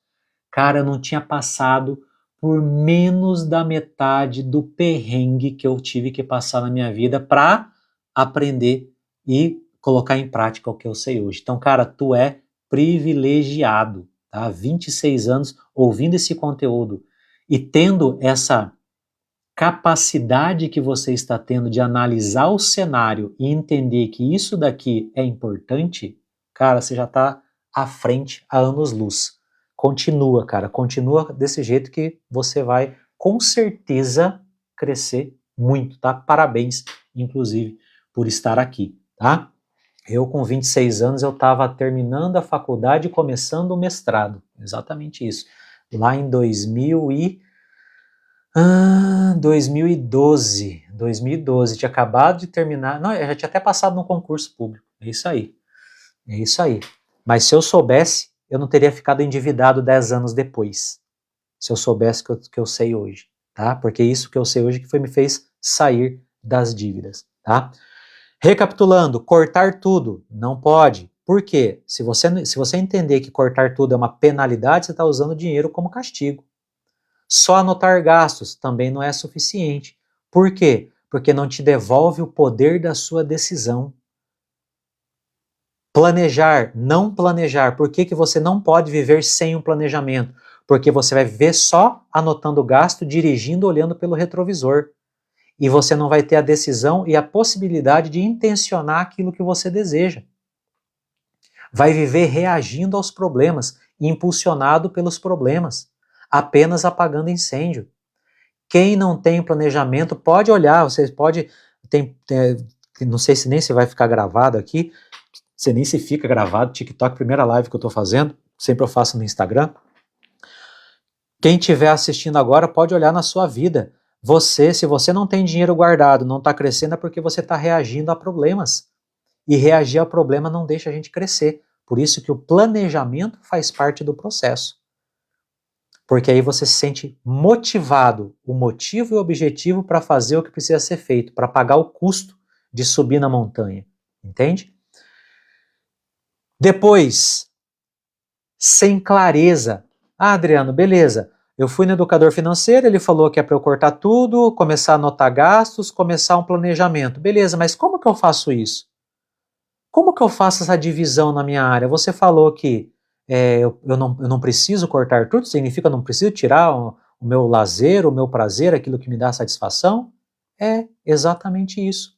cara, eu não tinha passado por menos da metade do perrengue que eu tive que passar na minha vida para aprender e colocar em prática o que eu sei hoje. Então, cara, tu é privilegiado, tá? 26 anos ouvindo esse conteúdo e tendo essa capacidade que você está tendo de analisar o cenário e entender que isso daqui é importante, cara, você já está à frente há anos-luz. Continua, cara, continua desse jeito que você vai, com certeza, crescer muito, tá? Parabéns, inclusive, por estar aqui, tá? Eu, com 26 anos, eu estava terminando a faculdade e começando o mestrado, exatamente isso. Lá em 2012, tinha acabado de terminar, não, eu já tinha até passado no concurso público, é isso aí. Mas se eu soubesse, eu não teria ficado endividado 10 anos depois, se eu soubesse que eu sei hoje, tá? Porque isso que eu sei hoje que me fez sair das dívidas, tá? Recapitulando, cortar tudo, não pode. Por quê? Se você entender que cortar tudo é uma penalidade, você está usando dinheiro como castigo. Só anotar gastos também não é suficiente. Por quê? Porque não te devolve o poder da sua decisão. Planejar, não planejar. Por que você não pode viver sem um planejamento? Porque você vai viver só anotando o gasto, dirigindo, olhando pelo retrovisor. E você não vai ter a decisão e a possibilidade de intencionar aquilo que você deseja. Vai viver reagindo aos problemas, impulsionado pelos problemas, apenas apagando incêndio. Quem não tem planejamento pode olhar, você pode, não sei se nem se vai ficar gravado aqui, você nem se fica gravado, TikTok, primeira live que eu estou fazendo, sempre eu faço no Instagram. Quem estiver assistindo agora pode olhar na sua vida. Se você não tem dinheiro guardado, não está crescendo, é porque você está reagindo a problemas. E reagir a problema não deixa a gente crescer. Por isso que o planejamento faz parte do processo. Porque aí você se sente motivado, o motivo e o objetivo para fazer o que precisa ser feito, para pagar o custo de subir na montanha. Entende? Depois, sem clareza. Ah, Adriano, beleza. Eu fui no educador financeiro, ele falou que é para eu cortar tudo, começar a anotar gastos, começar um planejamento. Beleza, mas como que eu faço isso? Como que eu faço essa divisão na minha área? Você falou que eu não preciso cortar tudo, significa que eu não preciso tirar o meu lazer, o meu prazer, aquilo que me dá satisfação? É exatamente isso.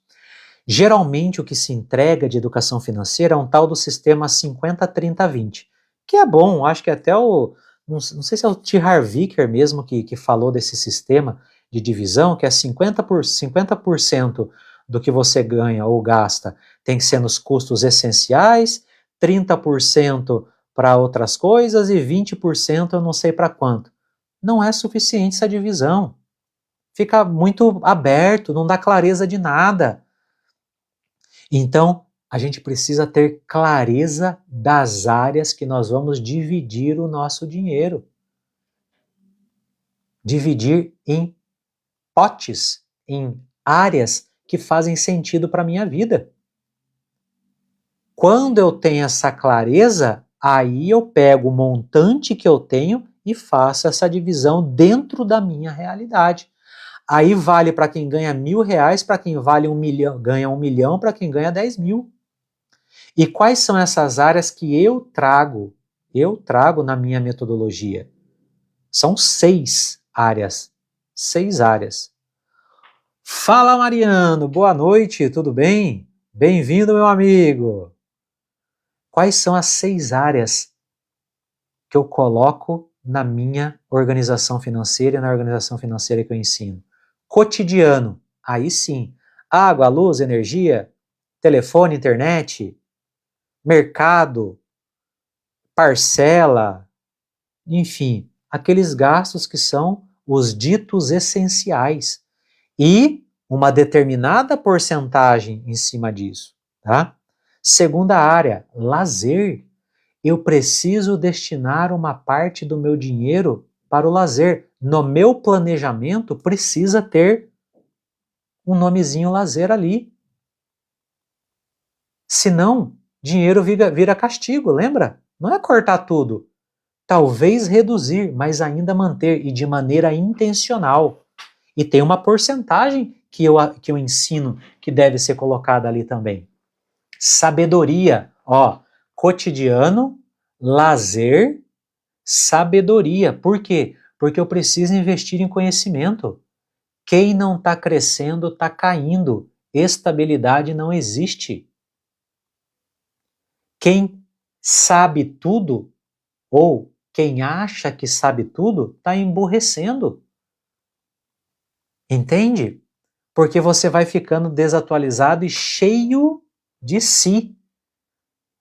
Geralmente o que se entrega de educação financeira é um tal do sistema 50-30-20, que é bom, acho que até não sei se é o T. Harv Eker mesmo que falou desse sistema de divisão, que é 50% do que você ganha ou gasta tem que ser nos custos essenciais, 30% para outras coisas e 20% eu não sei para quanto. Não é suficiente essa divisão. Fica muito aberto, não dá clareza de nada. Então, a gente precisa ter clareza das áreas que nós vamos dividir o nosso dinheiro. Dividir em potes, em áreas que fazem sentido para a minha vida. Quando eu tenho essa clareza, aí eu pego o montante que eu tenho e faço essa divisão dentro da minha realidade. Aí vale para quem ganha R$ 1.000, para quem vale 1 milhão, ganha 1 milhão, para quem ganha 10 mil. E quais são essas áreas que eu trago na minha metodologia? São 6 áreas. 6 áreas. Fala, Mariano, boa noite, tudo bem? Bem-vindo, meu amigo. Quais são as 6 áreas que eu coloco na minha organização financeira e na organização financeira que eu ensino? Cotidiano, aí sim. Água, luz, energia, telefone, internet, mercado, parcela, enfim, aqueles gastos que são os ditos essenciais e uma determinada porcentagem em cima disso, tá? Segunda área, lazer. Eu preciso destinar uma parte do meu dinheiro para o lazer. No meu planejamento precisa ter um nomezinho lazer ali. Senão, dinheiro vira castigo, lembra? Não é cortar tudo. Talvez reduzir, mas ainda manter e de maneira intencional. E tem uma porcentagem que eu ensino que deve ser colocada ali também. Sabedoria, ó, cotidiano, lazer, sabedoria. Por quê? Porque eu preciso investir em conhecimento. Quem não está crescendo está caindo. Estabilidade não existe. Quem sabe tudo ou quem acha que sabe tudo está emburrecendo. Entende? Porque você vai ficando desatualizado e cheio de si.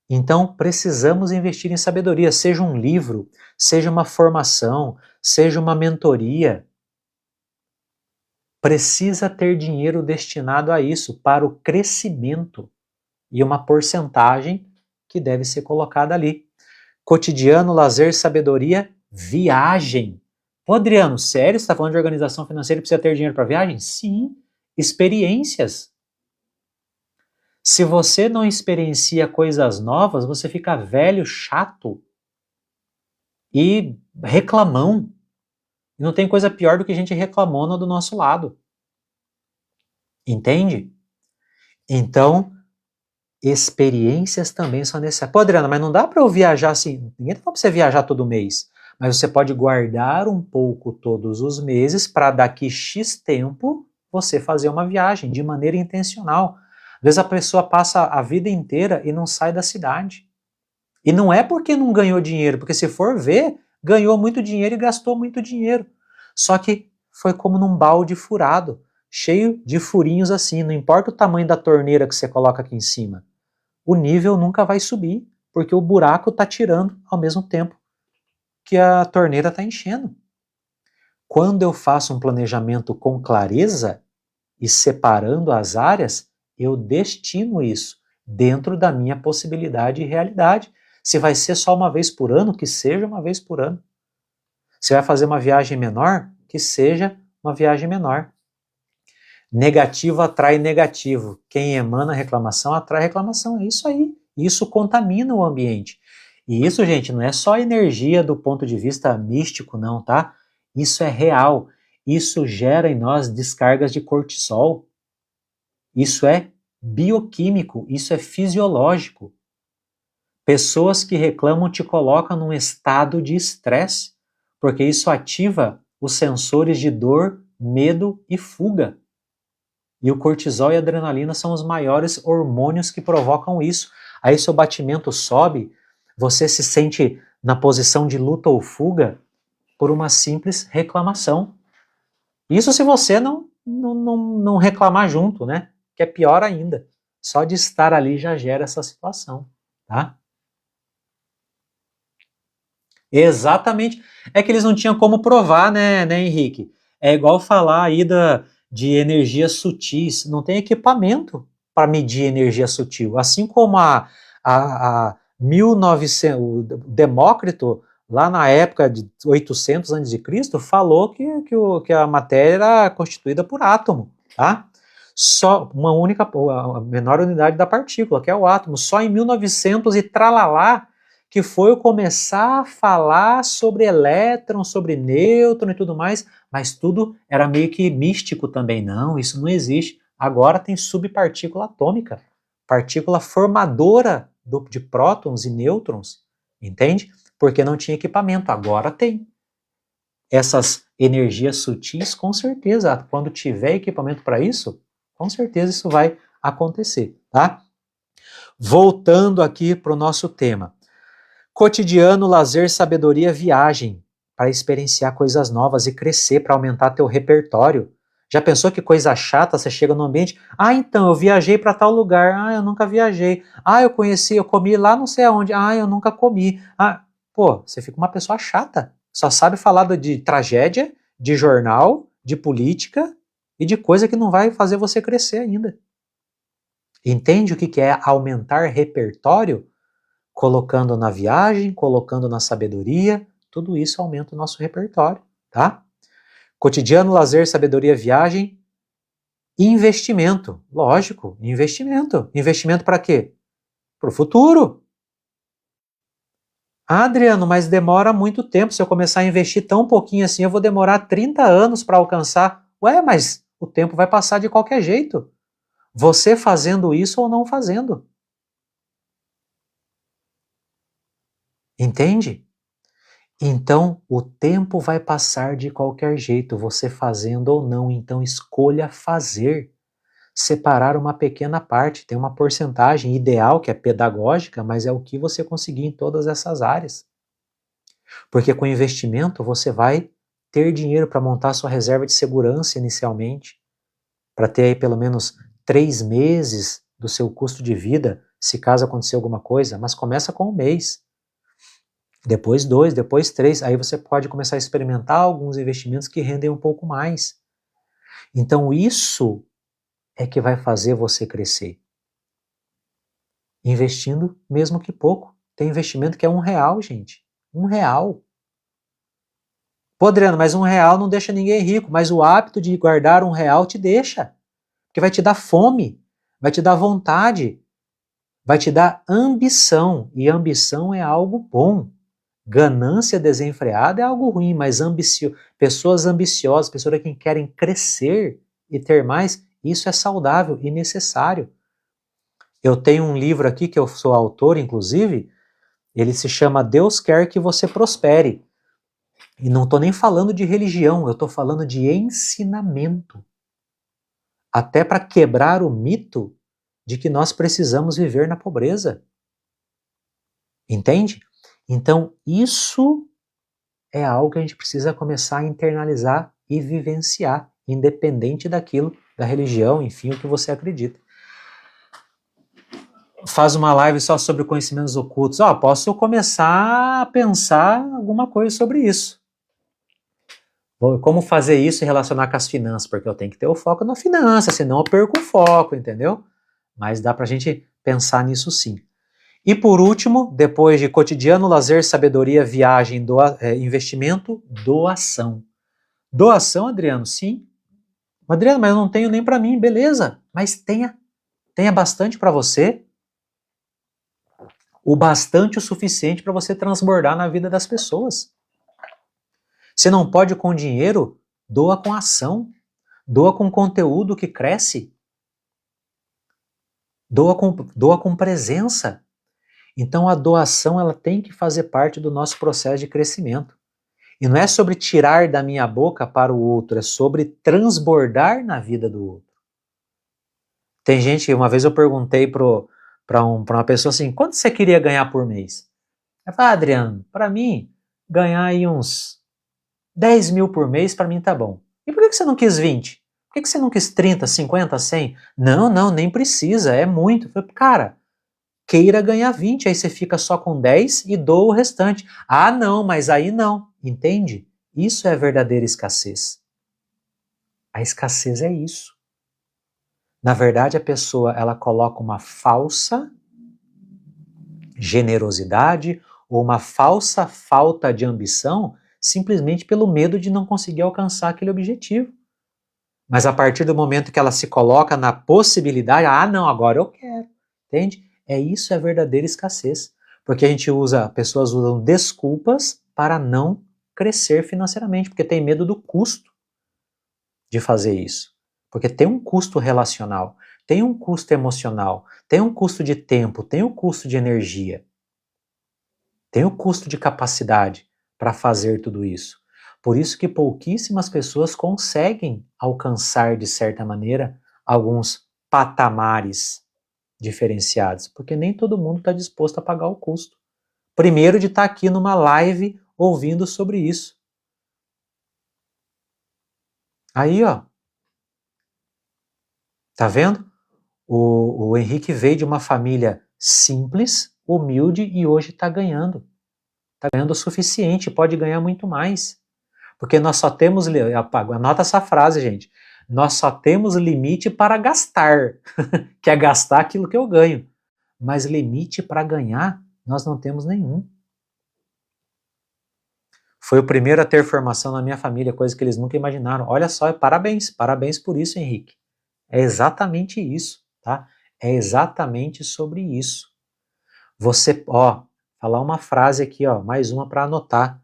Então, precisamos investir em sabedoria, seja um livro, seja uma formação, seja uma mentoria. Precisa ter dinheiro destinado a isso, para o crescimento. E uma porcentagem que deve ser colocada ali. Cotidiano, lazer, sabedoria, viagem. Pô, Adriano, sério? Você está falando de organização financeira e precisa ter dinheiro para viagem? Sim. Experiências. Se você não experiencia coisas novas, você fica velho, chato e reclamão. E não tem coisa pior do que gente reclamona do nosso lado. Entende? Então, experiências também são necessárias. Pô, Adriana, mas não dá para eu viajar assim. Ninguém tá falando para você viajar todo mês. Mas você pode guardar um pouco todos os meses para daqui X tempo você fazer uma viagem de maneira intencional. Às vezes a pessoa passa a vida inteira e não sai da cidade. E não é porque não ganhou dinheiro, porque se for ver, ganhou muito dinheiro e gastou muito dinheiro. Só que foi como num balde furado, cheio de furinhos assim, não importa o tamanho da torneira que você coloca aqui em cima. O nível nunca vai subir, porque o buraco está tirando ao mesmo tempo que a torneira está enchendo. Quando eu faço um planejamento com clareza e separando as áreas, eu destino isso dentro da minha possibilidade e realidade. Se vai ser só uma vez por ano, que seja uma vez por ano. Se vai fazer uma viagem menor, que seja uma viagem menor. Negativo atrai negativo. Quem emana reclamação atrai reclamação. É isso aí. Isso contamina o ambiente. E isso, gente, não é só energia do ponto de vista místico, não, tá? Isso é real. Isso gera em nós descargas de cortisol. Isso é bioquímico, isso é fisiológico. Pessoas que reclamam te colocam num estado de estresse, porque isso ativa os sensores de dor, medo e fuga. E o cortisol e a adrenalina são os maiores hormônios que provocam isso. Aí seu batimento sobe, você se sente na posição de luta ou fuga por uma simples reclamação. Isso se você não reclamar junto, né? Que é pior ainda. Só de estar ali já gera essa situação, tá? Exatamente. É que eles não tinham como provar, né, Henrique? É igual falar aí de energias sutis. Não tem equipamento para medir energia sutil. Assim como a 1900, o Demócrito, lá na época de 800 a.C., falou que a matéria era constituída por átomo, tá? Só uma única, a menor unidade da partícula, que é o átomo. Só em 1900 e tralalá, que foi eu começar a falar sobre elétron, sobre nêutron e tudo mais, mas tudo era meio que místico também. Não, isso não existe. Agora tem subpartícula atômica, partícula formadora de prótons e nêutrons, entende? Porque não tinha equipamento, agora tem. Essas energias sutis, com certeza, quando tiver equipamento para isso, com certeza isso vai acontecer, tá? Voltando aqui para o nosso tema. Cotidiano, lazer, sabedoria, viagem, para experienciar coisas novas e crescer, para aumentar teu repertório. Já pensou que coisa chata, você chega no ambiente, então, eu viajei para tal lugar, eu nunca viajei, eu conheci, eu comi lá não sei aonde, eu nunca comi. Pô, você fica uma pessoa chata, só sabe falar de tragédia, de jornal, de política e de coisa que não vai fazer você crescer ainda. Entende o que é aumentar repertório? Colocando na viagem, colocando na sabedoria, tudo isso aumenta o nosso repertório, tá? Cotidiano, lazer, sabedoria, viagem, investimento. Lógico, investimento. Investimento para quê? Para o futuro. Adriano, mas demora muito tempo. Se eu começar a investir tão pouquinho assim, eu vou demorar 30 anos para alcançar. Ué, mas o tempo vai passar de qualquer jeito. Você fazendo isso ou não fazendo. Entende? Então, o tempo vai passar de qualquer jeito, você fazendo ou não, então escolha fazer. Separar uma pequena parte, tem uma porcentagem ideal que é pedagógica, mas é o que você conseguir em todas essas áreas. Porque com investimento você vai ter dinheiro para montar sua reserva de segurança inicialmente, para ter aí pelo menos 3 meses do seu custo de vida, se caso acontecer alguma coisa, mas começa com 1 mês. Depois 2, depois 3, aí você pode começar a experimentar alguns investimentos que rendem um pouco mais. Então isso é que vai fazer você crescer. Investindo mesmo que pouco. Tem investimento que é R$1, gente. R$1. Pô, Adriano, mas R$1 não deixa ninguém rico, mas o hábito de guardar R$1 te deixa. Porque vai te dar fome, vai te dar vontade, vai te dar ambição. E ambição é algo bom. Ganância desenfreada é algo ruim, mas pessoas ambiciosas, pessoas que querem crescer e ter mais, isso é saudável e necessário. Eu tenho um livro aqui que eu sou autor, inclusive, ele se chama Deus Quer Que Você Prospere. E não estou nem falando de religião, eu estou falando de ensinamento. Até para quebrar o mito de que nós precisamos viver na pobreza. Entende? Então, isso é algo que a gente precisa começar a internalizar e vivenciar, independente daquilo, da religião, enfim, o que você acredita. Faz uma live só sobre conhecimentos ocultos. Posso começar a pensar alguma coisa sobre isso. Como fazer isso e relacionar com as finanças? Porque eu tenho que ter o foco na finança, senão eu perco o foco, entendeu? Mas dá pra gente pensar nisso sim. E por último, depois de cotidiano, lazer, sabedoria, viagem, investimento, doação. Doação, Adriano? Sim. Adriano, mas eu não tenho nem para mim. Beleza, mas tenha bastante para você. o bastante o suficiente para você transbordar na vida das pessoas. Se não pode com dinheiro, doa com ação, doa com conteúdo que cresce, doa com presença. Então a doação ela tem que fazer parte do nosso processo de crescimento. E não é sobre tirar da minha boca para o outro, é sobre transbordar na vida do outro. Tem gente, uma vez eu perguntei para uma pessoa assim, quanto você queria ganhar por mês? Ela falou, Adriano, para mim, ganhar aí uns 10 mil por mês, para mim tá bom. E por que você não quis 20? Por que você não quis 30, 50, 100? Não, nem precisa, é muito. Eu falei, cara, queira ganhar 20, aí você fica só com 10 e doa o restante. Ah, não, mas aí não. Entende? Isso é verdadeira escassez. A escassez é isso. Na verdade, a pessoa ela coloca uma falsa generosidade ou uma falsa falta de ambição simplesmente pelo medo de não conseguir alcançar aquele objetivo. Mas a partir do momento que ela se coloca na possibilidade, ah, não, agora eu quero. Entende? Isso é verdadeira escassez. Porque pessoas usam desculpas para não crescer financeiramente, porque tem medo do custo de fazer isso. Porque tem um custo relacional, tem um custo emocional, tem um custo de tempo, tem um custo de energia, tem um custo de capacidade para fazer tudo isso. Por isso que pouquíssimas pessoas conseguem alcançar, de certa maneira, alguns patamares diferenciados, porque nem todo mundo está disposto a pagar o custo. Primeiro de estar aqui numa live ouvindo sobre isso. Aí, ó, tá vendo? O Henrique veio de uma família simples, humilde e hoje está ganhando. Está ganhando o suficiente, pode ganhar muito mais. Porque nós só temos, anota essa frase, gente, nós só temos limite para gastar, que é gastar aquilo que eu ganho. Mas limite para ganhar, nós não temos nenhum. Foi o primeiro a ter formação na minha família, coisa que eles nunca imaginaram. Olha só, parabéns por isso, Henrique. É exatamente isso, tá? É exatamente sobre isso. Você, falar uma frase aqui, mais uma para anotar.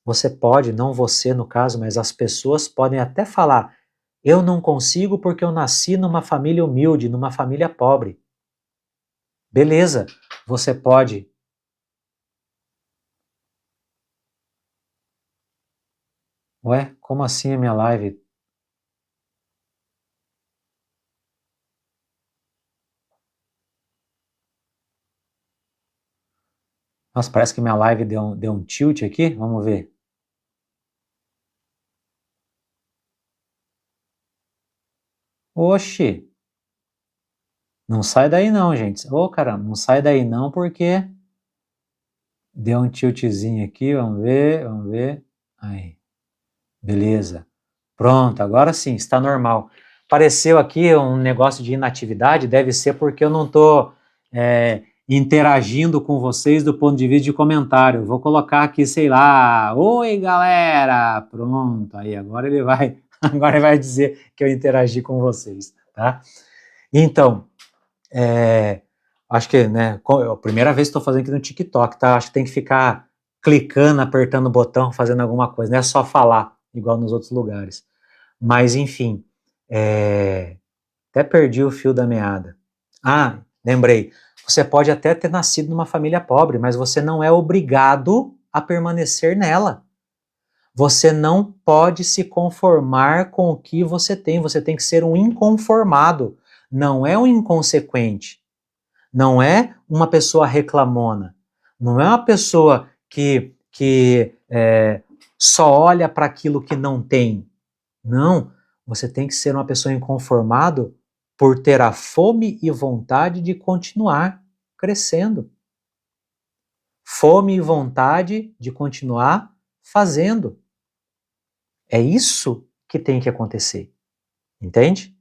Você pode, não você no caso, mas as pessoas podem até falar, eu não consigo porque eu nasci numa família humilde, numa família pobre. Beleza, você pode. Ué, como assim a minha live? Nossa, parece que minha live deu um tilt aqui. Vamos ver. Oxi. Não sai daí não, gente. Ô, caramba, não sai daí não porque deu um tiltzinho aqui. Vamos ver. Aí. Beleza. Pronto, agora sim, está normal. Apareceu aqui um negócio de inatividade, deve ser porque eu não estou interagindo com vocês do ponto de vista de comentário. Vou colocar aqui, sei lá, oi galera, pronto, aí agora ele vai dizer que eu interagi com vocês, tá? Então, acho que, né, a primeira vez que estou fazendo aqui no TikTok, tá? Acho que tem que ficar clicando, apertando o botão, fazendo alguma coisa, não é só falar, igual nos outros lugares. Mas, enfim, até perdi o fio da meada. Ah, lembrei. Você pode até ter nascido numa família pobre, mas você não é obrigado a permanecer nela. Você não pode se conformar com o que você tem que ser um inconformado, não é um inconsequente, não é uma pessoa reclamona, não é uma pessoa que só olha para aquilo que não tem. Não, você tem que ser uma pessoa inconformado por ter a fome e vontade de continuar crescendo. Fome e vontade de continuar fazendo. É isso que tem que acontecer. Entende?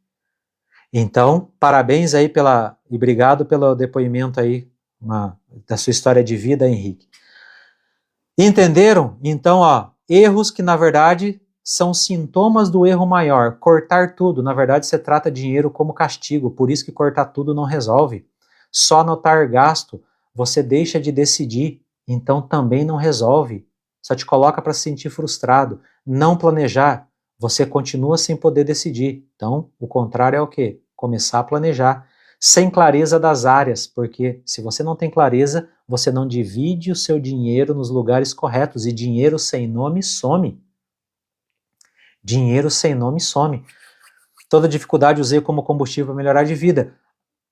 Então, parabéns aí e obrigado pelo depoimento aí da sua história de vida, Henrique. Entenderam? Então, erros que na verdade são sintomas do erro maior. Cortar tudo, na verdade você trata dinheiro como castigo, por isso que cortar tudo não resolve. Só anotar gasto você deixa de decidir, então também não resolve. Só te coloca para se sentir frustrado. Não planejar, você continua sem poder decidir. Então, o contrário é o quê? Começar a planejar. Sem clareza das áreas, porque se você não tem clareza, você não divide o seu dinheiro nos lugares corretos, e dinheiro sem nome some. Dinheiro sem nome some. Toda dificuldade usei como combustível para melhorar de vida.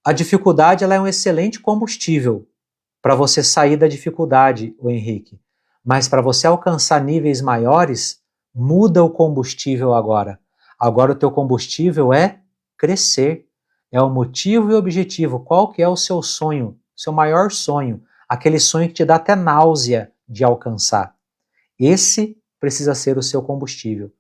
A dificuldade ela é um excelente combustível para você sair da dificuldade, o Henrique. Mas para você alcançar níveis maiores, muda o combustível agora. Agora o teu combustível é crescer. É o motivo e o objetivo. Qual que é o seu sonho? Seu maior sonho. Aquele sonho que te dá até náusea de alcançar. Esse precisa ser o seu combustível.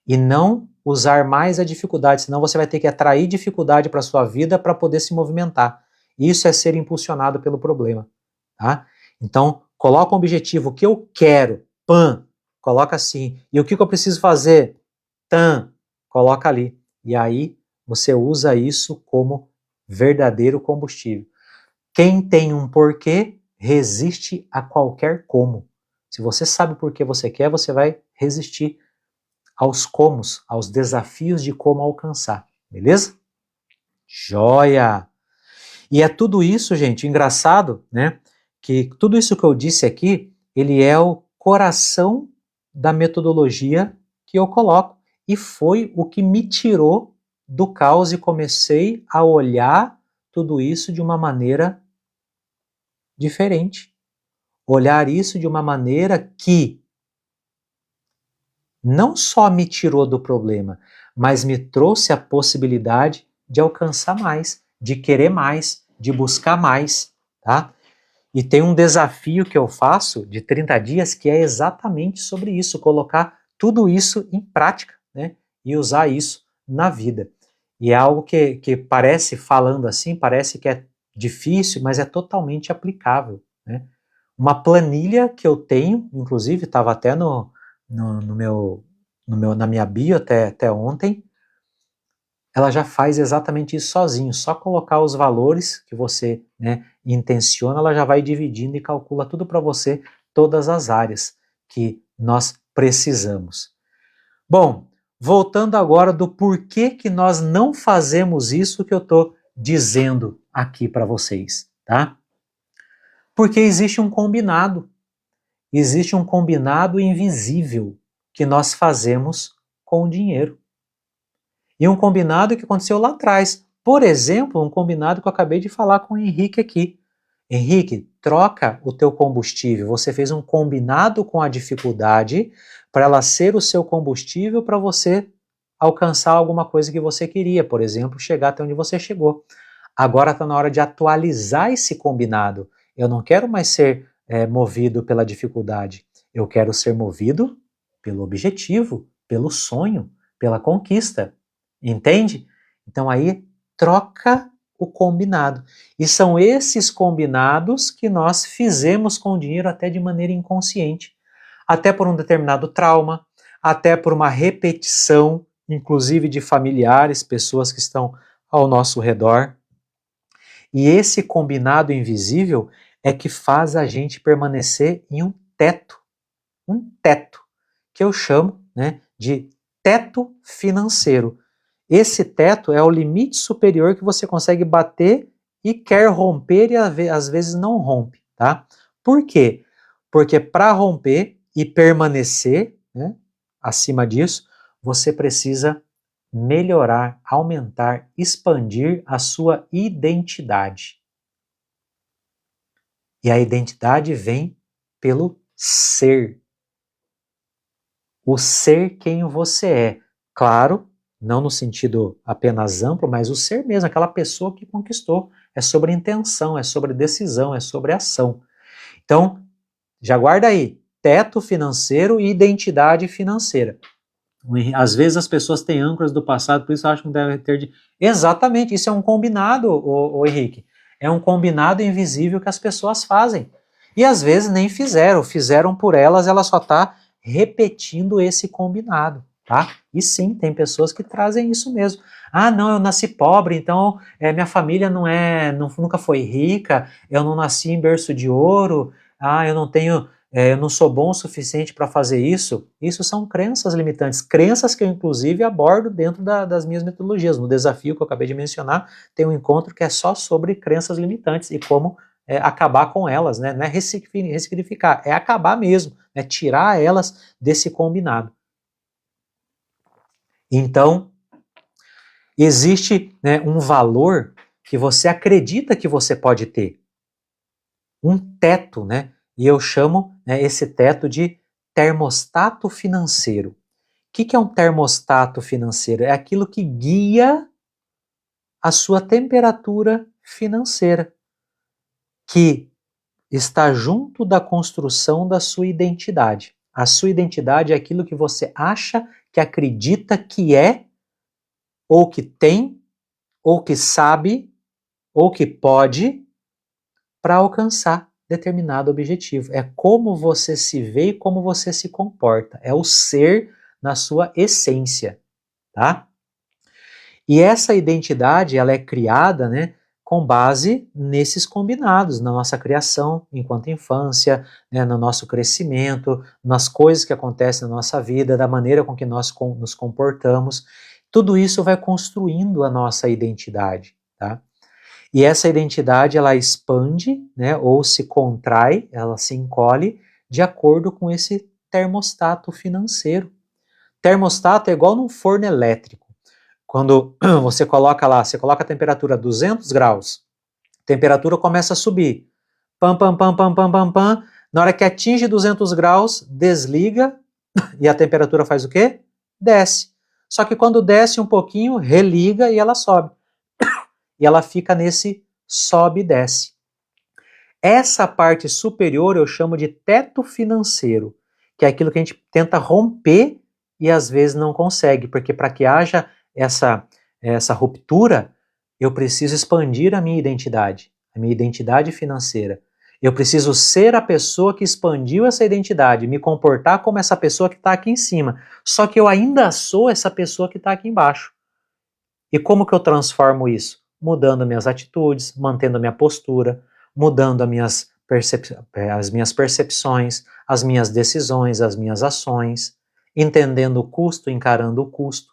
E não usar mais a dificuldade, senão você vai ter que atrair dificuldade para a sua vida para poder se movimentar. Isso é ser impulsionado pelo problema. Tá? Então, coloca um objetivo. O que eu quero? Pã. Coloca assim. E o que eu preciso fazer? Tan. Coloca ali. E aí, você usa isso como verdadeiro combustível. Quem tem um porquê, resiste a qualquer como. Se você sabe por que você quer, você vai resistir aos comos, aos desafios de como alcançar. Beleza? Joia! E é tudo isso, gente, engraçado, né? Que tudo isso que eu disse aqui, ele é o coração da metodologia que eu coloco. E foi o que me tirou do caos e comecei a olhar tudo isso de uma maneira diferente. Olhar isso de uma maneira que não só me tirou do problema, mas me trouxe a possibilidade de alcançar mais, de querer mais, de buscar mais, tá? E tem um desafio que eu faço de 30 dias que é exatamente sobre isso, colocar tudo isso em prática, né? E usar isso na vida. E é algo que parece, falando assim, parece que é difícil, mas é totalmente aplicável, né? Uma planilha que eu tenho, inclusive estava até na minha bio até ontem, ela já faz exatamente isso sozinho, só colocar os valores que você, né, intenciona, ela já vai dividindo e calcula tudo para você, todas as áreas que nós precisamos. Bom, voltando agora do porquê que nós não fazemos isso que eu estou dizendo aqui para vocês, tá? Porque existe um combinado invisível que nós fazemos com o dinheiro. E um combinado que aconteceu lá atrás. Por exemplo, um combinado que eu acabei de falar com o Henrique aqui. Henrique, troca o teu combustível. Você fez um combinado com a dificuldade para ela ser o seu combustível para você alcançar alguma coisa que você queria. Por exemplo, chegar até onde você chegou. Agora está na hora de atualizar esse combinado. Eu não quero mais ser movido pela dificuldade. Eu quero ser movido pelo objetivo, pelo sonho, pela conquista. Entende? Então aí troca o combinado. E são esses combinados que nós fizemos com o dinheiro até de maneira inconsciente. Até por um determinado trauma, até por uma repetição, inclusive de familiares, pessoas que estão ao nosso redor. E esse combinado invisível é que faz a gente permanecer em um teto, que eu chamo, né, de teto financeiro. Esse teto é o limite superior que você consegue bater e quer romper e às vezes não rompe, tá? Por quê? Porque para romper e permanecer, né, acima disso, você precisa melhorar, aumentar, expandir a sua identidade. E a identidade vem pelo ser. O ser quem você é. Claro, não no sentido apenas amplo, mas o ser mesmo, aquela pessoa que conquistou. É sobre intenção, é sobre decisão, é sobre ação. Então, já guarda aí, teto financeiro e identidade financeira. Às vezes as pessoas têm âncoras do passado, por isso acham que devem ter de... Exatamente, isso é um combinado, o Henrique. É um combinado invisível que as pessoas fazem. E às vezes nem fizeram por elas, ela só está repetindo esse combinado. tá? E sim, tem pessoas que trazem isso mesmo. Ah, não, eu nasci pobre, então minha família nunca foi rica, eu não nasci em berço de ouro, eu não tenho, eu não sou bom o suficiente para fazer isso. Isso são crenças limitantes, crenças que eu inclusive abordo dentro das minhas metodologias. No desafio que eu acabei de mencionar, tem um encontro que é só sobre crenças limitantes e como acabar com elas, né? Não é ressignificar, é acabar mesmo, é tirar elas desse combinado. Então, existe, né, um valor que você acredita que você pode ter. Um teto, né? E eu chamo, né, esse teto de termostato financeiro. O que é um termostato financeiro? É aquilo que guia a sua temperatura financeira, que está junto da construção da sua identidade. A sua identidade é aquilo que você acha, que acredita que é, ou que tem, ou que sabe, ou que pode, para alcançar determinado objetivo. É como você se vê e como você se comporta. É o ser na sua essência, tá? E essa identidade, ela é criada, né, com base nesses combinados, na nossa criação enquanto infância, né, no nosso crescimento, nas coisas que acontecem na nossa vida, da maneira com que nós nos comportamos. Tudo isso vai construindo a nossa identidade, tá? E essa identidade, ela expande, né, ou se contrai, ela se encolhe, de acordo com esse termostato financeiro. Termostato é igual num forno elétrico. Quando você coloca lá, você coloca a temperatura a 200 graus, a temperatura começa a subir. Pam, pam, pam, pam, pam, pam, pam. Na hora que atinge 200 graus, desliga e a temperatura faz o quê? Desce. Só que quando desce um pouquinho, religa e ela sobe. E ela fica nesse sobe e desce. Essa parte superior eu chamo de teto financeiro, que é aquilo que a gente tenta romper e às vezes não consegue, porque para que haja essa ruptura, eu preciso expandir a minha identidade financeira. Eu preciso ser a pessoa que expandiu essa identidade, me comportar como essa pessoa que está aqui em cima. Só que eu ainda sou essa pessoa que está aqui embaixo. E como que eu transformo isso? Mudando minhas atitudes, mantendo minha postura, mudando as minhas percepções, as minhas decisões, as minhas ações, entendendo o custo, encarando o custo,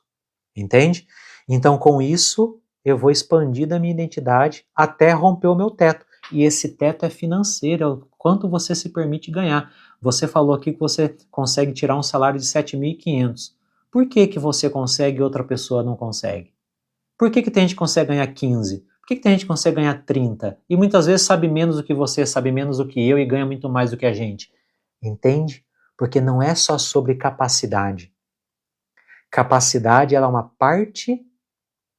entende? Então, com isso, eu vou expandir a minha identidade até romper o meu teto. E esse teto é financeiro, é o quanto você se permite ganhar. Você falou aqui que você consegue tirar um salário de 7.500. Por que você consegue e outra pessoa não consegue? Por que tem gente que consegue ganhar 15? Por que tem gente que consegue ganhar 30? E muitas vezes sabe menos do que você, sabe menos do que eu e ganha muito mais do que a gente. Entende? Porque não é só sobre capacidade. Capacidade ela é uma parte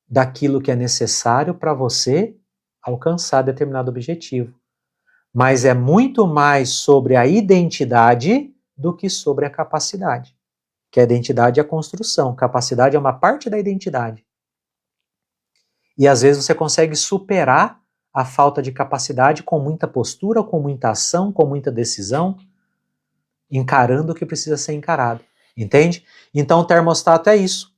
daquilo que é necessário para você alcançar determinado objetivo. Mas é muito mais sobre a identidade do que sobre a capacidade. Que a identidade é a construção, capacidade é uma parte da identidade. E às vezes você consegue superar a falta de capacidade com muita postura, com muita ação, com muita decisão, encarando o que precisa ser encarado. Entende? Então o termostato é isso.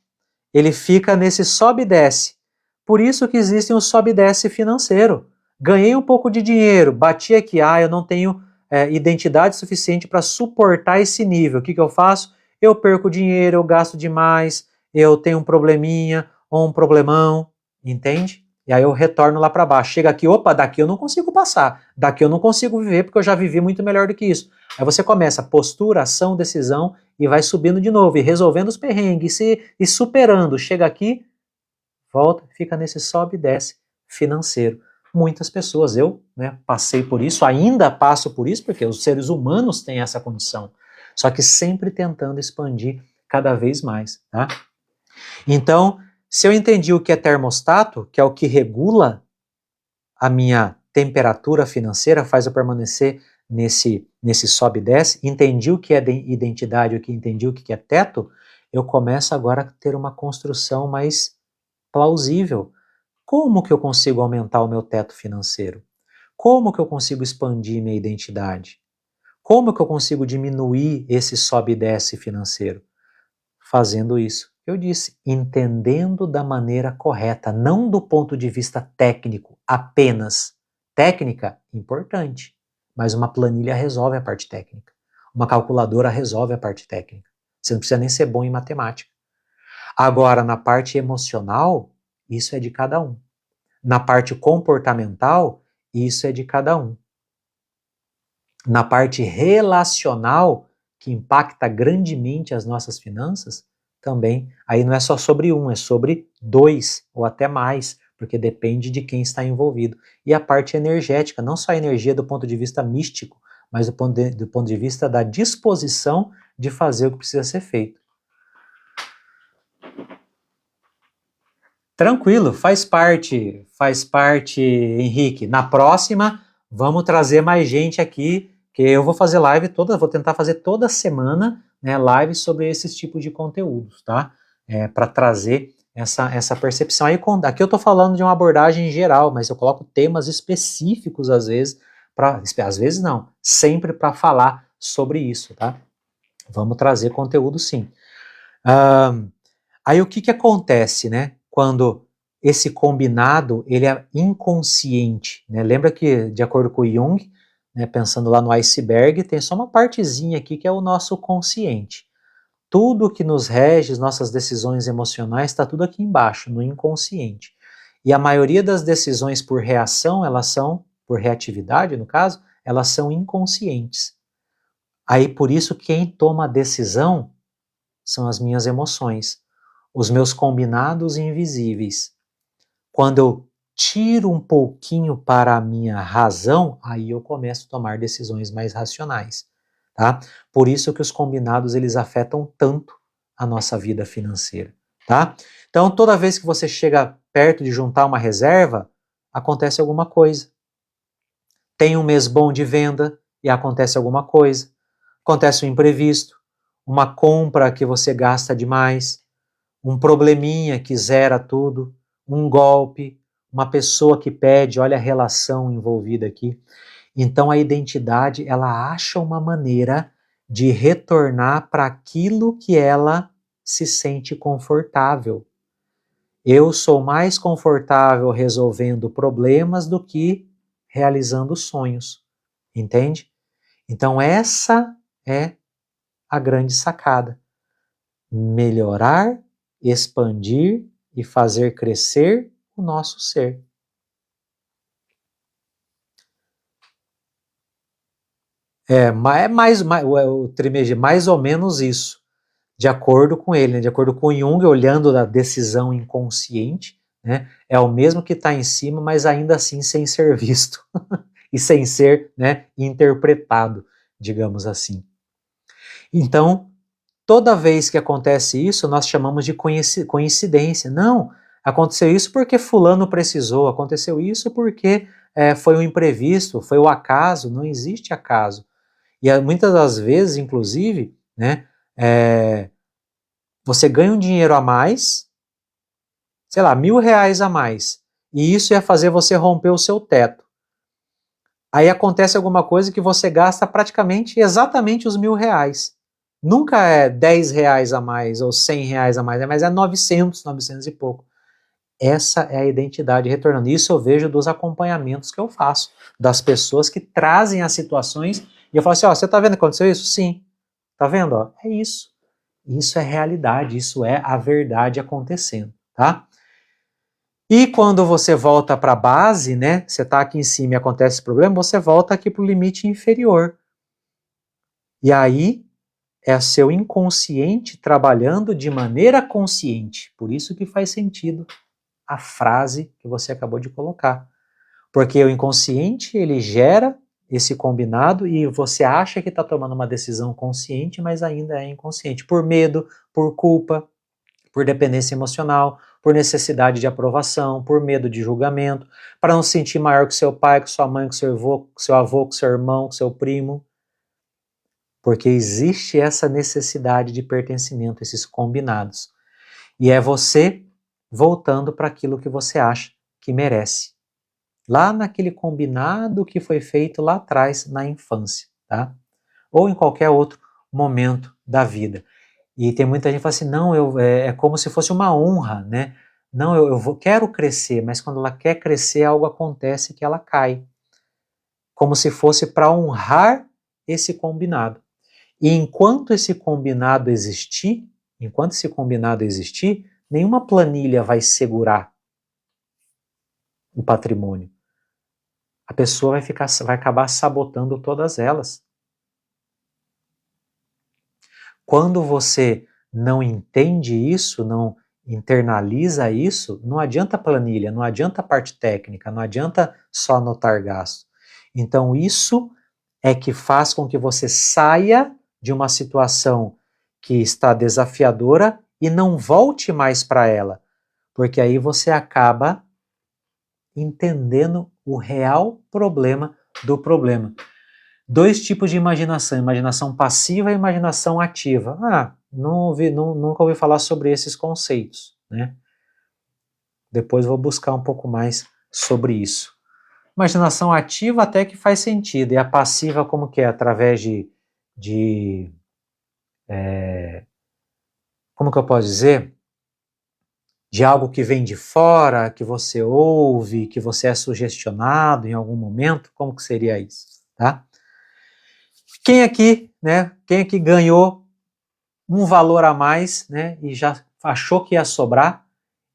Ele fica nesse sobe e desce. Por isso que existe um sobe e desce financeiro. Ganhei um pouco de dinheiro, bati aqui, eu não tenho identidade suficiente para suportar esse nível. O que eu faço? Eu perco dinheiro, eu gasto demais, eu tenho um probleminha ou um problemão, entende? E aí eu retorno lá para baixo. Chega aqui, opa, daqui eu não consigo passar, daqui eu não consigo viver porque eu já vivi muito melhor do que isso. Aí você começa postura, ação, decisão e vai subindo de novo e resolvendo os perrengues e superando. Chega aqui, volta, fica nesse sobe e desce financeiro. Muitas pessoas, eu passei por isso, ainda passo por isso, porque os seres humanos têm essa condição. Só que sempre tentando expandir cada vez mais. Tá? Então, se eu entendi o que é termostato, que é o que regula a minha temperatura financeira, faz eu permanecer nesse sobe e desce, entendi o que é identidade, entendi o que é teto, eu começo agora a ter uma construção mais plausível. Como que eu consigo aumentar o meu teto financeiro? Como que eu consigo expandir minha identidade? Como que eu consigo diminuir esse sobe e desce financeiro? fazendo isso. Eu disse, entendendo da maneira correta, não do ponto de vista técnico apenas. Técnica, importante, mas uma planilha resolve a parte técnica. Uma calculadora resolve a parte técnica. Você não precisa nem ser bom em matemática. Agora, na parte emocional, isso é de cada um. Na parte comportamental, isso é de cada um. Na parte relacional, que impacta grandemente as nossas finanças, também, aí não é só sobre um, é sobre dois ou até mais, porque depende de quem está envolvido. E a parte energética, não só a energia do ponto de vista místico, mas do ponto de vista da disposição de fazer o que precisa ser feito. Tranquilo, faz parte, Henrique. Na próxima, vamos trazer mais gente aqui, que eu vou fazer live vou tentar fazer toda semana, né, live sobre esses tipos de conteúdos, tá? Para trazer essa percepção. Aí, aqui eu estou falando de uma abordagem geral, mas eu coloco temas específicos às vezes, às vezes não, sempre para falar sobre isso, tá? Vamos trazer conteúdo sim. Aí o que acontece, né? Quando esse combinado ele é inconsciente, né? Lembra que, de acordo com o Jung, né, pensando lá no iceberg, tem só uma partezinha aqui que é o nosso consciente. Tudo que nos rege, nossas decisões emocionais, está tudo aqui embaixo, no inconsciente. E a maioria das decisões por reação, elas são, por reatividade no caso, elas são inconscientes. Aí por isso quem toma a decisão são as minhas emoções, os meus combinados invisíveis. Quando eu tiro um pouquinho para a minha razão, aí eu começo a tomar decisões mais racionais, tá? Por isso que os combinados, eles afetam tanto a nossa vida financeira, tá? Então, toda vez que você chega perto de juntar uma reserva, acontece alguma coisa. Tem um mês bom de venda e acontece alguma coisa. Acontece um imprevisto, uma compra que você gasta demais, um probleminha que zera tudo, um golpe, uma pessoa que pede, olha a relação envolvida aqui. Então a identidade, ela acha uma maneira de retornar para aquilo que ela se sente confortável. Eu sou mais confortável resolvendo problemas do que realizando sonhos, entende? Então essa é a grande sacada. Melhorar, expandir e fazer crescer o nosso ser. É o Trimeji, mais ou menos isso, de acordo com ele, né? De acordo com Jung, olhando da decisão inconsciente, né? É o mesmo que está em cima, mas ainda assim sem ser visto e sem ser, né, interpretado, digamos assim. Então, toda vez que acontece isso, nós chamamos de coincidência. Não, aconteceu isso porque fulano precisou, aconteceu isso porque foi um imprevisto, foi o acaso, não existe acaso. E muitas das vezes, inclusive, né, você ganha um dinheiro a mais, sei lá, R$1.000 a mais, e isso ia fazer você romper o seu teto. Aí acontece alguma coisa que você gasta praticamente exatamente os R$1.000. Nunca é R$10 a mais ou R$100 a mais, mas é 900 e pouco. Essa é a identidade retornando. Isso eu vejo dos acompanhamentos que eu faço, das pessoas que trazem as situações, e eu falo assim, ó, você tá vendo que aconteceu isso? Sim. Tá vendo? Ó, é isso. Isso é realidade, isso é a verdade acontecendo, tá? E quando você volta para a base, né, você tá aqui em cima e acontece esse problema, você volta aqui para o limite inferior. E aí é seu inconsciente trabalhando de maneira consciente. Por isso que faz sentido a frase que você acabou de colocar. Porque o inconsciente, ele gera esse combinado e você acha que está tomando uma decisão consciente, mas ainda é inconsciente. Por medo, por culpa, por dependência emocional, por necessidade de aprovação, por medo de julgamento, para não se sentir maior que seu pai, que sua mãe, que seu avô, que seu irmão, que seu primo. Porque existe essa necessidade de pertencimento, esses combinados. E é você voltando para aquilo que você acha que merece. Lá naquele combinado que foi feito lá atrás, na infância, tá? Ou em qualquer outro momento da vida. E tem muita gente que fala assim, não, é como se fosse uma honra, né? Não, quero crescer, mas quando ela quer crescer, algo acontece que ela cai. Como se fosse para honrar esse combinado. E enquanto esse combinado existir, nenhuma planilha vai segurar o patrimônio. A pessoa vai acabar sabotando todas elas. Quando você não entende isso, não internaliza isso, não adianta planilha, não adianta parte técnica, não adianta só anotar gasto. Então isso é que faz com que você saia de uma situação que está desafiadora e não volte mais para ela, porque aí você acaba entendendo o real problema do problema. Dois tipos de imaginação, imaginação passiva e imaginação ativa. Nunca ouvi falar sobre esses conceitos, né? Depois vou buscar um pouco mais sobre isso. Imaginação ativa até que faz sentido, e a passiva como que é? Através como que eu posso dizer? De algo que vem de fora, que você ouve, que você é sugestionado em algum momento, como que seria isso, tá? Quem aqui ganhou um valor a mais, né, e já achou que ia sobrar,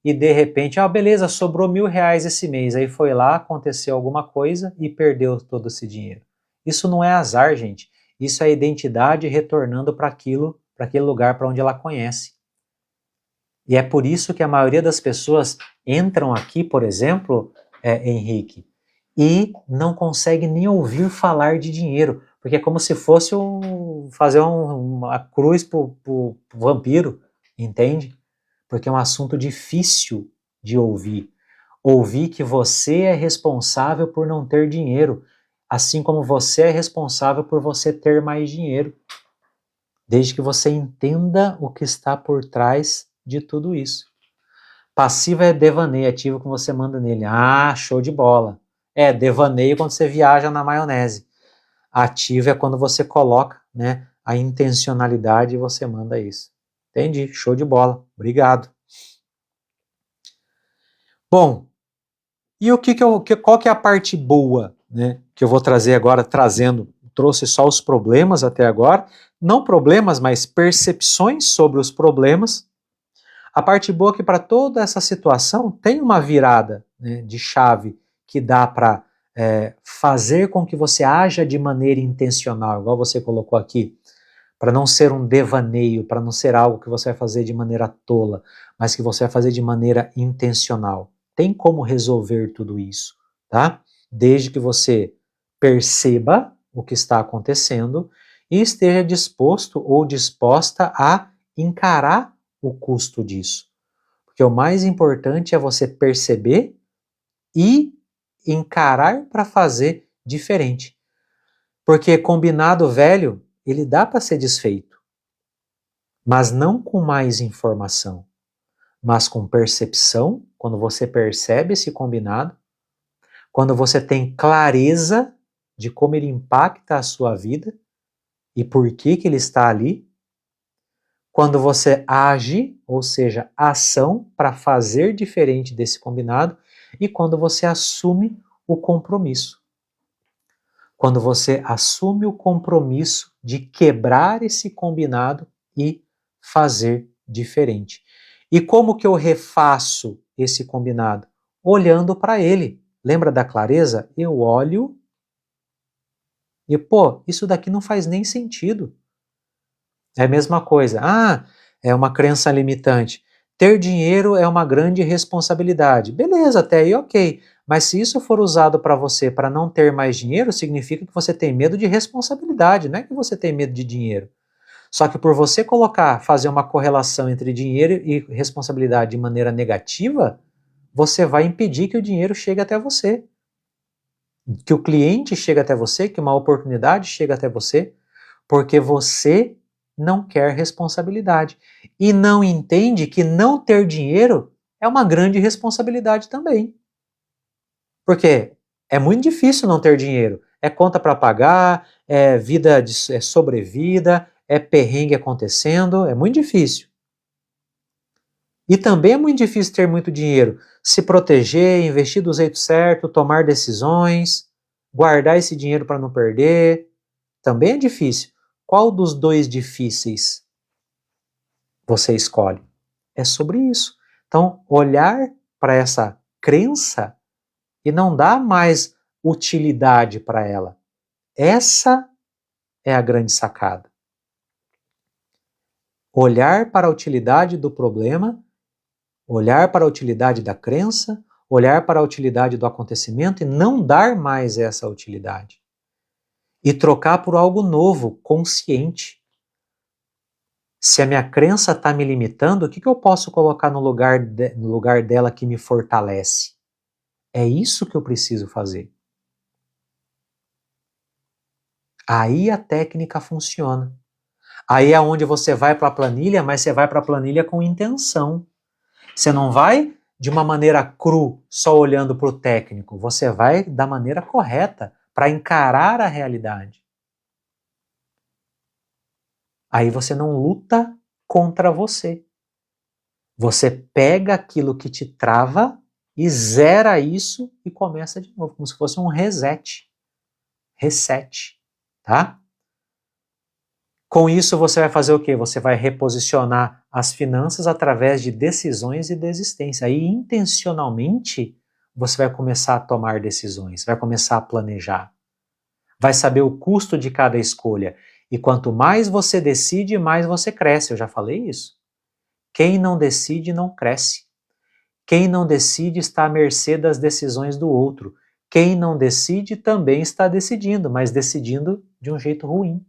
e de repente, beleza, sobrou R$1.000 esse mês, aí foi lá, aconteceu alguma coisa e perdeu todo esse dinheiro. Isso não é azar, gente, isso é a identidade retornando para aquele lugar para onde ela conhece. E é por isso que a maioria das pessoas entram aqui, por exemplo, Henrique, e não consegue nem ouvir falar de dinheiro, porque é como se fosse fazer uma cruz pro vampiro, entende? Porque é um assunto difícil de ouvir. Ouvir que você é responsável por não ter dinheiro, assim como você é responsável por você ter mais dinheiro, desde que você entenda o que está por trás de tudo isso. Passiva é devaneio, ativo que você manda nele. Show de bola. Devaneio quando você viaja na maionese. Ativo é quando você coloca, né, a intencionalidade e você manda isso. Entendi, show de bola. Obrigado. Bom, e qual que é a parte boa, né, que eu vou trazer agora, trouxe só os problemas até agora, não problemas, mas percepções sobre os problemas. A parte boa é que para toda essa situação tem uma virada, né, de chave que dá para fazer com que você haja de maneira intencional, igual você colocou aqui, para não ser um devaneio, para não ser algo que você vai fazer de maneira tola, mas que você vai fazer de maneira intencional. Tem como resolver tudo isso, tá? Desde que você perceba o que está acontecendo e esteja disposto ou disposta a encarar o custo disso. Porque o mais importante é você perceber e encarar para fazer diferente. Porque combinado velho, ele dá para ser desfeito, mas não com mais informação, mas com percepção, quando você percebe esse combinado, quando você tem clareza de como ele impacta a sua vida e por que ele está ali, quando você age, ou seja, ação para fazer diferente desse combinado, e quando você assume o compromisso. Quando você assume o compromisso de quebrar esse combinado e fazer diferente. E como que eu refaço esse combinado? Olhando para ele. Lembra da clareza? Eu olho e, isso daqui não faz nem sentido. É a mesma coisa. É uma crença limitante. Ter dinheiro é uma grande responsabilidade. Beleza, até aí ok. Mas se isso for usado para você para não ter mais dinheiro, significa que você tem medo de responsabilidade, não é que você tem medo de dinheiro. Só que por você fazer uma correlação entre dinheiro e responsabilidade de maneira negativa, você vai impedir que o dinheiro chegue até você. Que o cliente chegue até você, que uma oportunidade chegue até você, porque você não quer responsabilidade. E não entende que não ter dinheiro é uma grande responsabilidade também. Porque é muito difícil não ter dinheiro. É conta para pagar, é sobrevida, é perrengue acontecendo, é muito difícil. E também é muito difícil ter muito dinheiro. Se proteger, investir do jeito certo, tomar decisões, guardar esse dinheiro para não perder, também é difícil. Qual dos dois difíceis você escolhe? É sobre isso. Então, olhar para essa crença e não dar mais utilidade para ela. Essa é a grande sacada. Olhar para a utilidade do problema, olhar para a utilidade da crença, olhar para a utilidade do acontecimento e não dar mais essa utilidade. E trocar por algo novo, consciente. Se a minha crença está me limitando, o que eu posso colocar no lugar dela que me fortalece? É isso que eu preciso fazer. Aí a técnica funciona. Aí é onde você vai para a planilha, mas você vai para a planilha com intenção. Você não vai de uma maneira cru, só olhando para o técnico. Você vai da maneira correta, para encarar a realidade. Aí você não luta contra você. Você pega aquilo que te trava e zera isso e começa de novo, como se fosse um reset. Reset, tá? Com isso você vai fazer o quê? Você vai reposicionar as finanças através de decisões e desistência. Aí intencionalmente você vai começar a tomar decisões, vai começar a planejar. Vai saber o custo de cada escolha. E quanto mais você decide, mais você cresce. Eu já falei isso. Quem não decide não cresce. Quem não decide está à mercê das decisões do outro. Quem não decide também está decidindo, mas decidindo de um jeito ruim.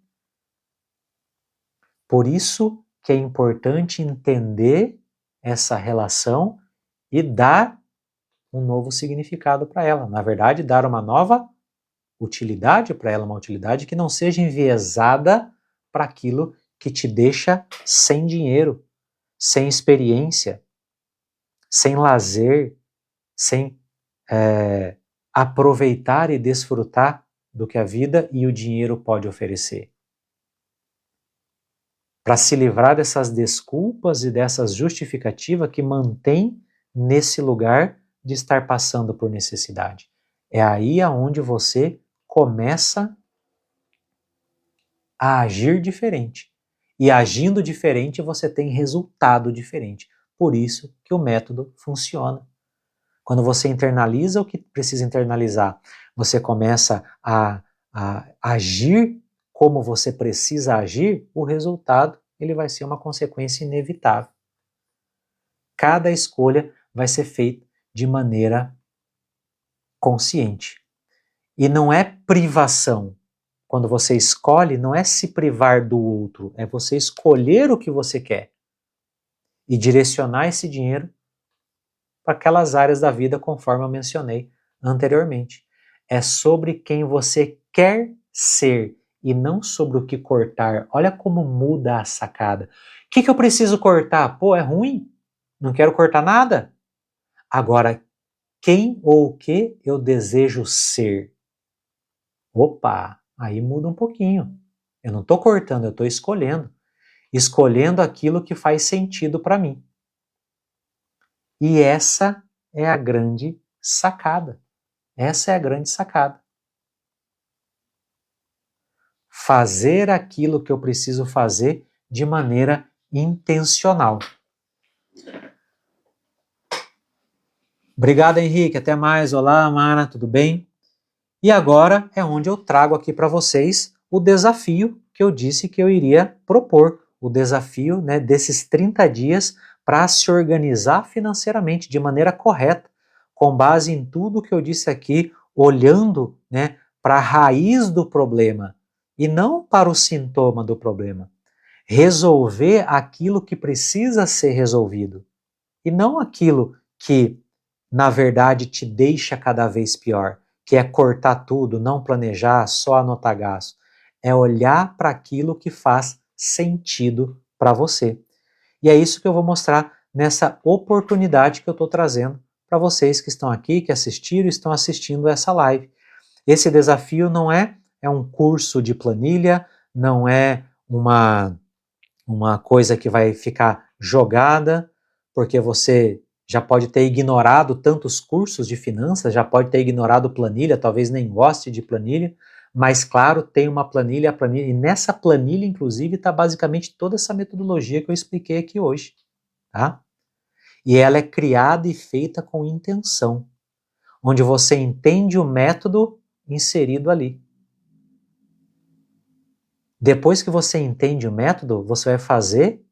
Por isso que é importante entender essa relação e dar um novo significado para ela. Na verdade, dar uma nova utilidade para ela, uma utilidade que não seja enviesada para aquilo que te deixa sem dinheiro, sem experiência, sem lazer, sem aproveitar e desfrutar do que a vida e o dinheiro pode oferecer. Para se livrar dessas desculpas e dessas justificativas que mantém nesse lugar de estar passando por necessidade. É aí aonde você começa a agir diferente. E agindo diferente, você tem resultado diferente. Por isso que o método funciona. Quando você internaliza o que precisa internalizar, você começa a agir como você precisa agir, o resultado ele vai ser uma consequência inevitável. Cada escolha vai ser feita de maneira consciente. E não é privação. Quando você escolhe, não é se privar do outro, é você escolher o que você quer e direcionar esse dinheiro para aquelas áreas da vida conforme eu mencionei anteriormente. É sobre quem você quer ser e não sobre o que cortar. Olha como muda a sacada. O que eu preciso cortar? Pô, é ruim. Não quero cortar nada. Agora, quem ou o que eu desejo ser? Opa, aí muda um pouquinho. Eu não estou cortando, eu estou escolhendo. Escolhendo aquilo que faz sentido para mim. E essa é a grande sacada. Essa é a grande sacada. Fazer aquilo que eu preciso fazer de maneira intencional. Obrigado, Henrique. Até mais. Olá, Mara. Tudo bem? E agora é onde eu trago aqui para vocês o desafio que eu disse que eu iria propor. O desafio, né, desses 30 dias para se organizar financeiramente de maneira correta, com base em tudo que eu disse aqui, olhando, né, para a raiz do problema e não para o sintoma do problema. Resolver aquilo que precisa ser resolvido e não aquilo que, na verdade, te deixa cada vez pior, que é cortar tudo, não planejar, só anotar gasto. É olhar para aquilo que faz sentido para você. E é isso que eu vou mostrar nessa oportunidade que eu estou trazendo para vocês que estão aqui, que assistiram e estão assistindo essa live. Esse desafio não é um curso de planilha, não é uma coisa que vai ficar jogada, porque você já pode ter ignorado tantos cursos de finanças, já pode ter ignorado planilha, talvez nem goste de planilha, mas claro, tem uma planilha, e nessa planilha, inclusive, está basicamente toda essa metodologia que eu expliquei aqui hoje, tá? E ela é criada e feita com intenção, onde você entende o método inserido ali. Depois que você entende o método, você vai fazer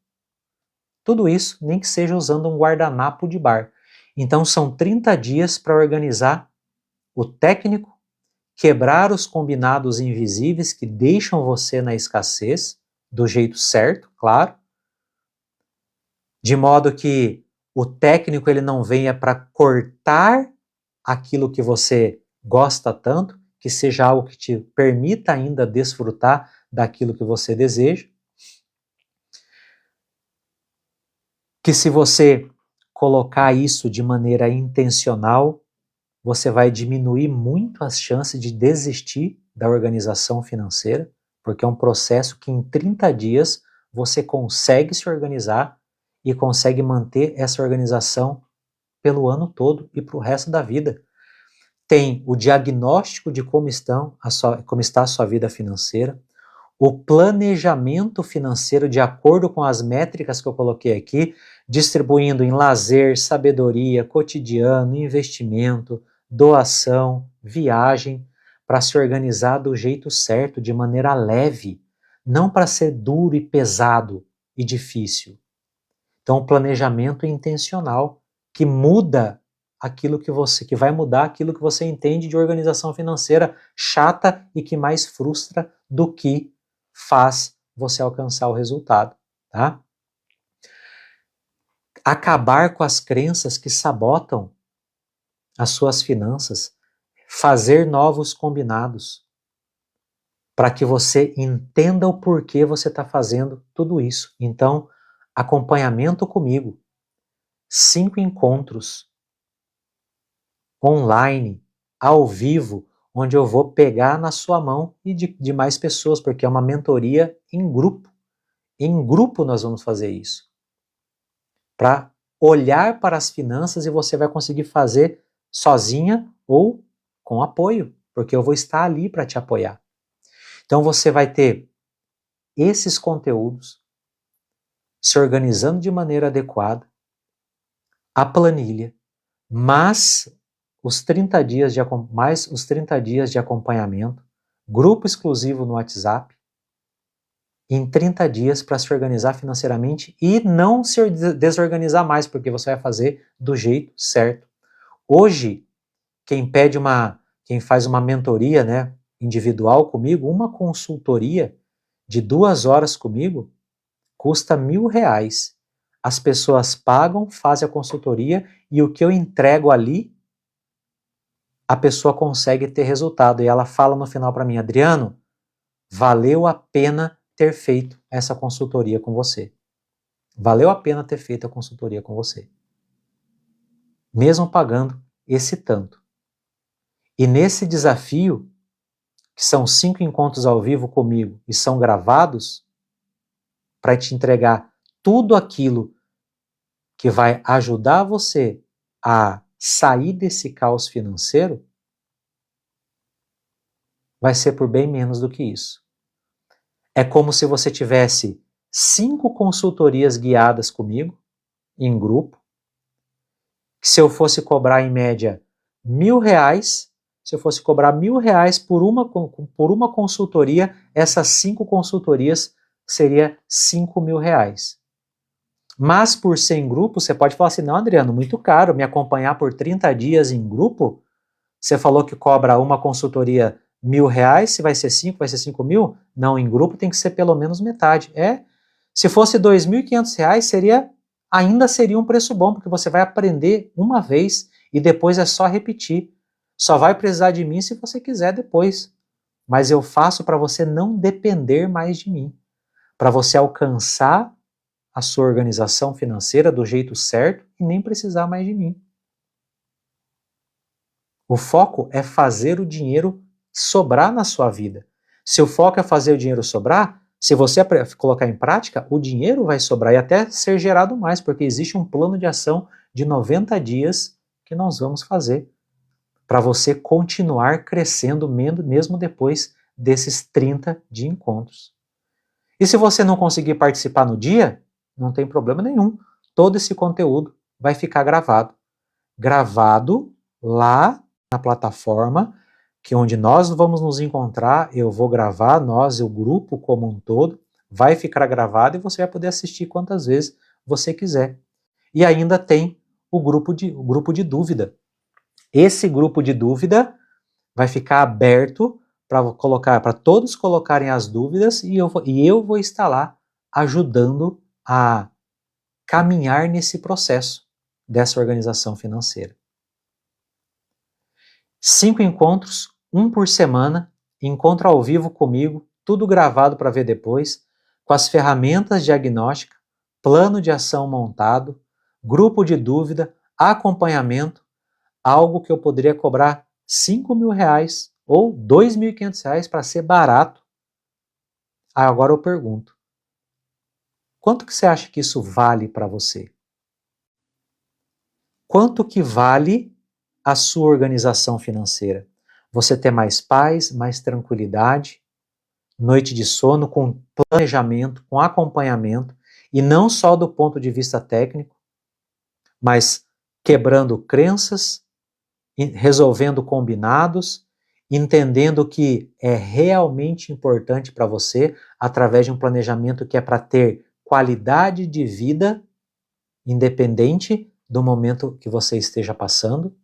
tudo isso, nem que seja usando um guardanapo de bar. Então são 30 dias para organizar o técnico, quebrar os combinados invisíveis que deixam você na escassez, do jeito certo, claro, de modo que o técnico ele não venha para cortar aquilo que você gosta tanto, que seja algo que te permita ainda desfrutar daquilo que você deseja. Que se você colocar isso de maneira intencional, você vai diminuir muito as chances de desistir da organização financeira, porque é um processo que em 30 dias você consegue se organizar e consegue manter essa organização pelo ano todo e para o resto da vida. Tem o diagnóstico de como está a sua vida financeira, o planejamento financeiro de acordo com as métricas que eu coloquei aqui, distribuindo em lazer, sabedoria, cotidiano, investimento, doação, viagem, para se organizar do jeito certo, de maneira leve, não para ser duro e pesado e difícil. Então, o planejamento intencional que muda aquilo que vai mudar aquilo que você entende de organização financeira chata e que mais frustra do que faz você alcançar o resultado, tá? Acabar com as crenças que sabotam as suas finanças, fazer novos combinados, para que você entenda o porquê você está fazendo tudo isso. Então, acompanhamento comigo, 5 encontros online, ao vivo, onde eu vou pegar na sua mão e de mais pessoas, porque é uma mentoria em grupo. Em grupo nós vamos fazer isso. Para olhar para as finanças e você vai conseguir fazer sozinha ou com apoio, porque eu vou estar ali para te apoiar. Então você vai ter esses conteúdos se organizando de maneira adequada, a planilha, mas os 30 dias mais os 30 dias de acompanhamento, grupo exclusivo no WhatsApp, em 30 dias para se organizar financeiramente e não se desorganizar mais, porque você vai fazer do jeito certo. Hoje, quem faz uma mentoria, né, individual comigo, uma consultoria de 2 horas comigo, custa R$1.000. As pessoas pagam, fazem a consultoria e o que eu entrego ali, a pessoa consegue ter resultado. E ela fala no final para mim, Adriano, valeu a pena ter feito essa consultoria com você. Valeu a pena ter feito a consultoria com você. Mesmo pagando esse tanto. E nesse desafio, que são 5 encontros ao vivo comigo e são gravados, para te entregar tudo aquilo que vai ajudar você a sair desse caos financeiro, vai ser por bem menos do que isso. É como se você tivesse 5 consultorias guiadas comigo, em grupo, que se eu fosse cobrar em média R$1.000, se eu fosse cobrar R$1.000 por uma consultoria, essas 5 consultorias seria R$5.000. Mas por ser em grupo, você pode falar assim, não, Adriano, muito caro, me acompanhar por 30 dias em grupo, você falou que cobra uma consultoria R$1.000, se vai ser 5, vai ser 5.000? Não, em grupo tem que ser pelo menos metade. Se fosse R$2.500, ainda seria um preço bom, porque você vai aprender uma vez e depois é só repetir. Só vai precisar de mim se você quiser depois. Mas eu faço para você não depender mais de mim, para você alcançar a sua organização financeira do jeito certo e nem precisar mais de mim. O foco é fazer o dinheiro sobrar na sua vida. Se o foco é fazer o dinheiro sobrar, Se você colocar em prática, o dinheiro vai sobrar e até ser gerado mais, porque existe um plano de ação de 90 dias que nós vamos fazer para você continuar crescendo mesmo depois desses 30 de encontros. E se você não conseguir participar no dia, não tem problema nenhum. Todo esse conteúdo vai ficar gravado lá na plataforma, que onde nós vamos nos encontrar, eu vou gravar, nós e o grupo como um todo, vai ficar gravado e você vai poder assistir quantas vezes você quiser. E ainda tem o grupo de dúvida. Esse grupo de dúvida vai ficar aberto para todos colocarem as dúvidas e eu vou estar lá ajudando a caminhar nesse processo dessa organização financeira. 5 encontros, 1 por semana, encontro ao vivo comigo, tudo gravado para ver depois, com as ferramentas diagnósticas, plano de ação montado, grupo de dúvida, acompanhamento, algo que eu poderia cobrar R$5.000 ou R$2.500 para ser barato. Agora eu pergunto, quanto que você acha que isso vale para você? Quanto que vale a sua organização financeira? Você ter mais paz, mais tranquilidade, noite de sono com planejamento, com acompanhamento, e não só do ponto de vista técnico, mas quebrando crenças, resolvendo combinados, entendendo que é realmente importante para você, através de um planejamento que é para ter qualidade de vida, independente do momento que você esteja passando.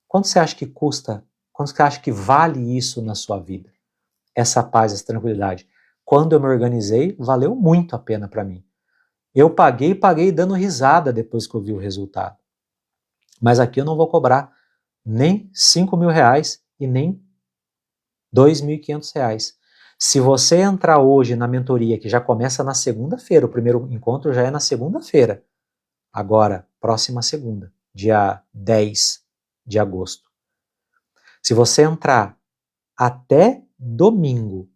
Quanto você acha que custa? Quanto você acha que vale isso na sua vida? Essa paz, essa tranquilidade. Quando eu me organizei, valeu muito a pena para mim. Eu paguei dando risada depois que eu vi o resultado. Mas aqui eu não vou cobrar nem R$5.000 e nem R$2.500. Se você entrar hoje na mentoria, que já começa na segunda-feira, o primeiro encontro já é na segunda-feira, agora, próxima segunda, dia 10 de agosto. Se você entrar até domingo,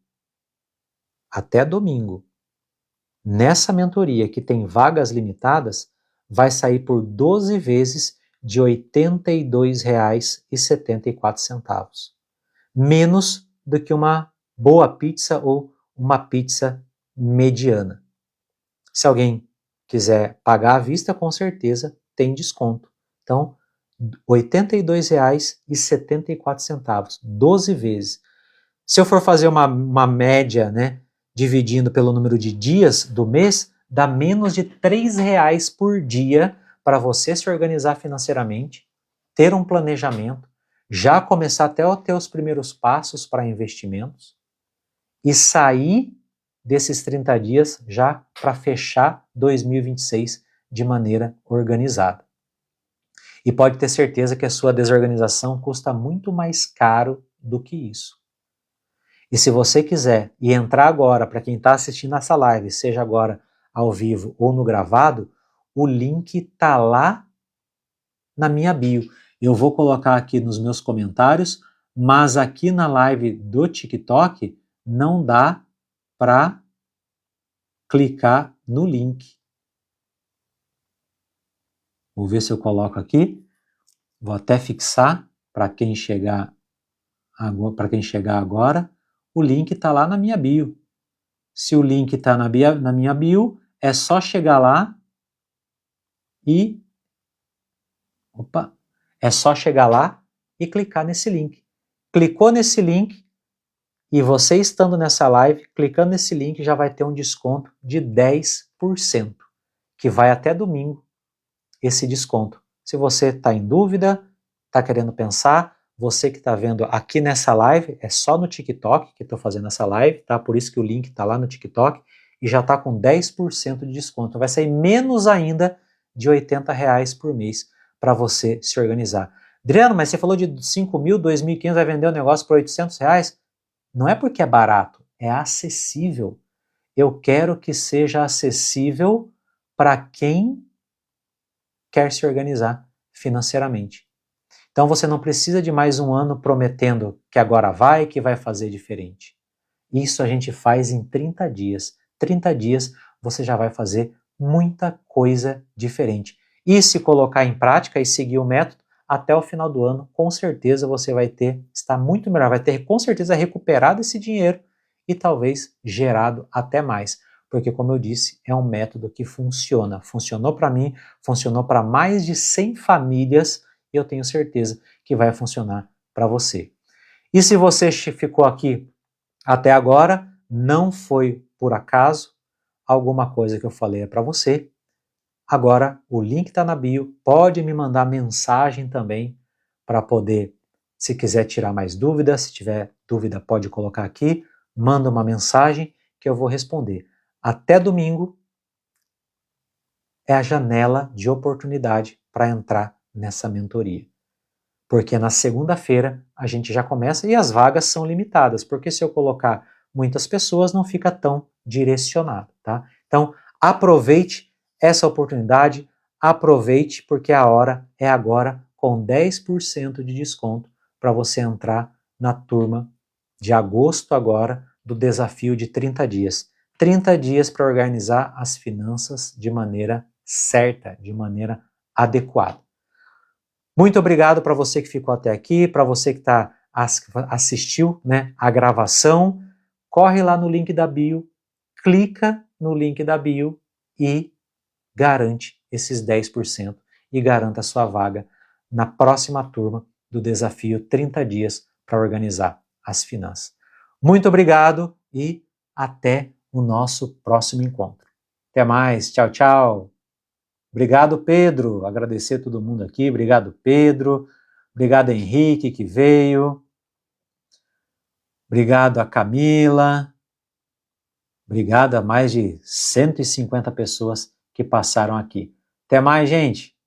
nessa mentoria que tem vagas limitadas, vai sair por 12 vezes de R$ 82,74. Menos do que uma boa pizza ou uma pizza mediana. Se alguém quiser pagar à vista, com certeza tem desconto. Então, R$ 82,74, 12 vezes. Se eu for fazer uma média, né, dividindo pelo número de dias do mês, dá menos de R$3 por dia para você se organizar financeiramente, ter um planejamento, já começar até a ter os primeiros passos para investimentos e sair desses 30 dias já para fechar 2026 de maneira organizada. E pode ter certeza que a sua desorganização custa muito mais caro do que isso. E se você quiser e entrar agora, para quem está assistindo essa live, seja agora ao vivo ou no gravado, o link está lá na minha bio. Eu vou colocar aqui nos meus comentários, mas aqui na live do TikTok não dá para clicar no link. Vou ver se eu coloco aqui. Vou até fixar para quem chegar agora. O link está lá na minha bio. Se o link está na minha bio, é só chegar lá e clicar nesse link. Clicou nesse link e você estando nessa live, clicando nesse link, já vai ter um desconto de 10%, que vai até domingo esse desconto. Se você está em dúvida, está querendo pensar, você que está vendo aqui nessa live, é só no TikTok que estou fazendo essa live, tá? Por isso que o link está lá no TikTok e já está com 10% de desconto. Vai sair menos ainda de R$80 por mês para você se organizar. Adriano, mas você falou de 5.000, 2.500, vai vender o negócio por R$800? Não é porque é barato, é acessível. Eu quero que seja acessível para quem quer se organizar financeiramente. Então você não precisa de mais um ano prometendo que agora vai, que vai fazer diferente. Isso a gente faz em 30 dias. 30 dias você já vai fazer muita coisa diferente. E se colocar em prática e seguir o método, até o final do ano, com certeza você vai estar muito melhor, vai ter com certeza recuperado esse dinheiro e talvez gerado até mais. Porque, como eu disse, é um método que funciona. Funcionou para mim, funcionou para mais de 100 famílias e eu tenho certeza que vai funcionar para você. E se você ficou aqui até agora, não foi por acaso, alguma coisa que eu falei é para você. Agora, o link está na bio, pode me mandar mensagem também para poder, se quiser tirar mais dúvidas, se tiver dúvida pode colocar aqui, manda uma mensagem que eu vou responder. Até domingo é a janela de oportunidade para entrar nessa mentoria. Porque na segunda-feira a gente já começa e as vagas são limitadas, porque se eu colocar muitas pessoas não fica tão direcionado, tá? Então, aproveite essa oportunidade, aproveite porque a hora é agora com 10% de desconto para você entrar na turma de agosto agora do desafio de 30 dias. 30 dias para organizar as finanças de maneira certa, de maneira adequada. Muito obrigado para você que ficou até aqui, para você que assistiu, né, a gravação. Corre lá no link da bio, clica no link da bio e garante esses 10% e garanta a sua vaga na próxima turma do desafio 30 dias para organizar as finanças. Muito obrigado e até o nosso próximo encontro. Até mais, tchau, tchau. Obrigado, Pedro. Agradecer a todo mundo aqui. Obrigado, Pedro. Obrigado, Henrique, que veio. Obrigado a Camila. Obrigado a mais de 150 pessoas que passaram aqui. Até mais, gente.